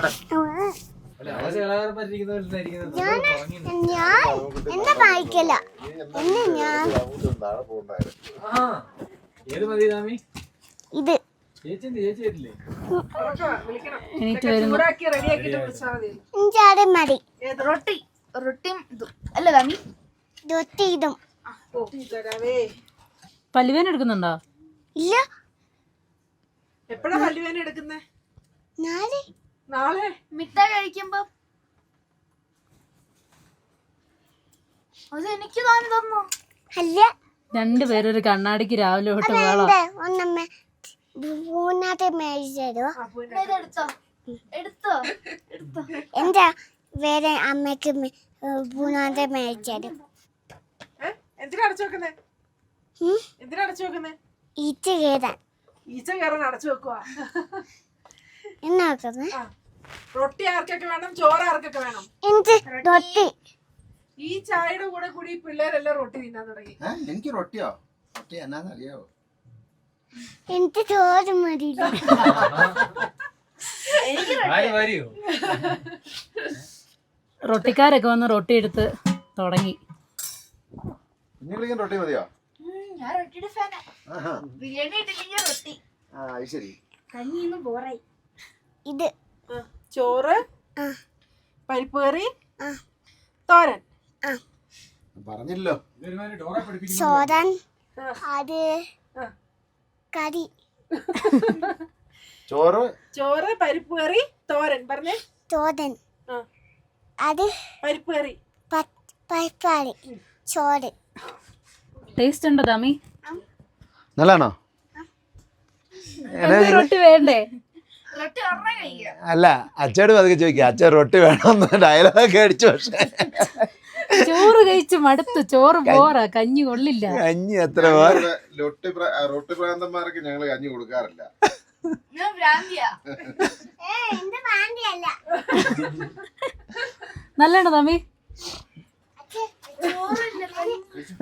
ഏത് മതി താമി? ഇത് പല്ലുവേന എടുക്കുന്നുണ്ടോ? ഇല്ല. എപ്പോഴാ പല്ലുവേന എടുക്കുന്നേ? നാളെ മിഠായി കഴിക്കുമ്പോ അത് എനിക്ക് തന്നു. അല്ല, രണ്ടുപേരൊരു കണ്ണാടിക്ക് രാവിലെ തൊട്ട് എന്താ വേറെ അമ്മക്ക് പൂനാത്തെ മേടിച്ചത്. എന്തിനാ അടച്ചു വെക്കുന്നേ? എന്തിനാ അടച്ചു വെക്കുന്നേ? ഈച്ച കേറാൻ. ഈച്ച കയറാൻ അടച്ചു വെക്കുവാ. എന്നാ വെക്കുന്നേ? റൊട്ടി ആർക്കൊക്കെ വേണം? ചോറ് ആർക്കൊക്കെ വേണം? എന്ത് റൊട്ടി? ഈ ചായയുടെ കൂടെ കൂടി പിള്ളേരെല്ലാം റൊട്ടി തിന്നാൻ തുടങ്ങി. എനിക്ക് റൊട്ടിയോ? റൊട്ടി എന്നാന്നറിയാവോ? എനിക്ക് ചോറ് മതി. റൊട്ടിക്കാരൊക്കെ വന്ന് റൊട്ടി എടുത്ത് തുടങ്ങി. റൊട്ടി മതിയോ? ഞാൻ റൊട്ടിയുടെ ഫാനാ. ബിരിയാണി ഇട്ടില്ലെങ്കിൽ റൊട്ടി. ശരി. കഞ്ഞിയൊന്നും പോറായി. ഇത് ചോറ്, പരിപ്പ് കറി, തോരൻ. പറഞ്ഞല്ലോ. ചോരൻ, അത് കറി. ചോറ്, പരിപ്പ് കറി, തോരൻ. പറഞ്ഞേ. തോരൻ, അത് പരിപ്പ് കറി, പരിപ്പ് കറി, ചോറ്. ടേസ്റ്റ് ഉണ്ടോ താമി? നല്ലതാണോ? റൊട്ടി വേണ്ടേ? അല്ല, അച്ഛയോട് പതുക്കെ ചോദിക്കുക. അച്ഛൻ റൊട്ടി വേണമെന്ന് ഡയലോഗൊക്കെ അടിച്ചു. പക്ഷേ ചോറ് കഴിച്ച് മടുത്തു. ചോറ് പോറാ, കഞ്ഞി കൊള്ളില്ല. കഞ്ഞി എത്ര റൊട്ടി പ്രാന്തന്മാർക്ക് ഞങ്ങള് കഞ്ഞി കൊടുക്കാറില്ല. നല്ലതാണോ താമി?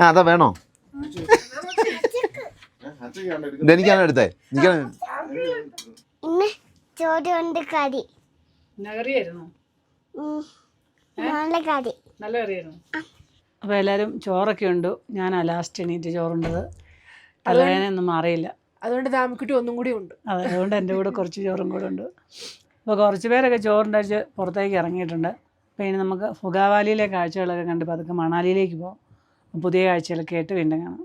അതാ വേണോ? എനിക്കാണ് എടുത്തേ. ഇന്ന് ചോറ് കൊണ്ട് കറി. കറിയായിരുന്നു. നല്ല കറി. നല്ല കറിയായിരുന്നു. അപ്പോൾ എല്ലാവരും ചോറൊക്കെ ഉണ്ട്. ഞാനാ ലാസ്റ്റ് എണീറ്റ് ചോറുണ്ടത്. തലവേദനയൊന്നും മാറിയില്ല. അതുകൊണ്ട് ദാമിക്കുട്ടി ഒന്നും കൂടി ഉണ്ട്. അതെ, അതുകൊണ്ട് എൻ്റെ കൂടെ കുറച്ച് ചോറും കൂടെ ഉണ്ട്. അപ്പോൾ കുറച്ച് പേരൊക്കെ ചോറുണ്ടടിച്ച് പുറത്തേക്ക് ഇറങ്ങിയിട്ടുണ്ട്. അപ്പോൾ ഇനി നമുക്ക് ഫുഗാവാലിയിലെ കാഴ്ചകളൊക്കെ കണ്ട് പതുക്കെ മണാലിയിലേക്ക് പോകാം. പുതിയ കാഴ്ചകളൊക്കെ ആയിട്ട് വീണ്ടും കാണാം.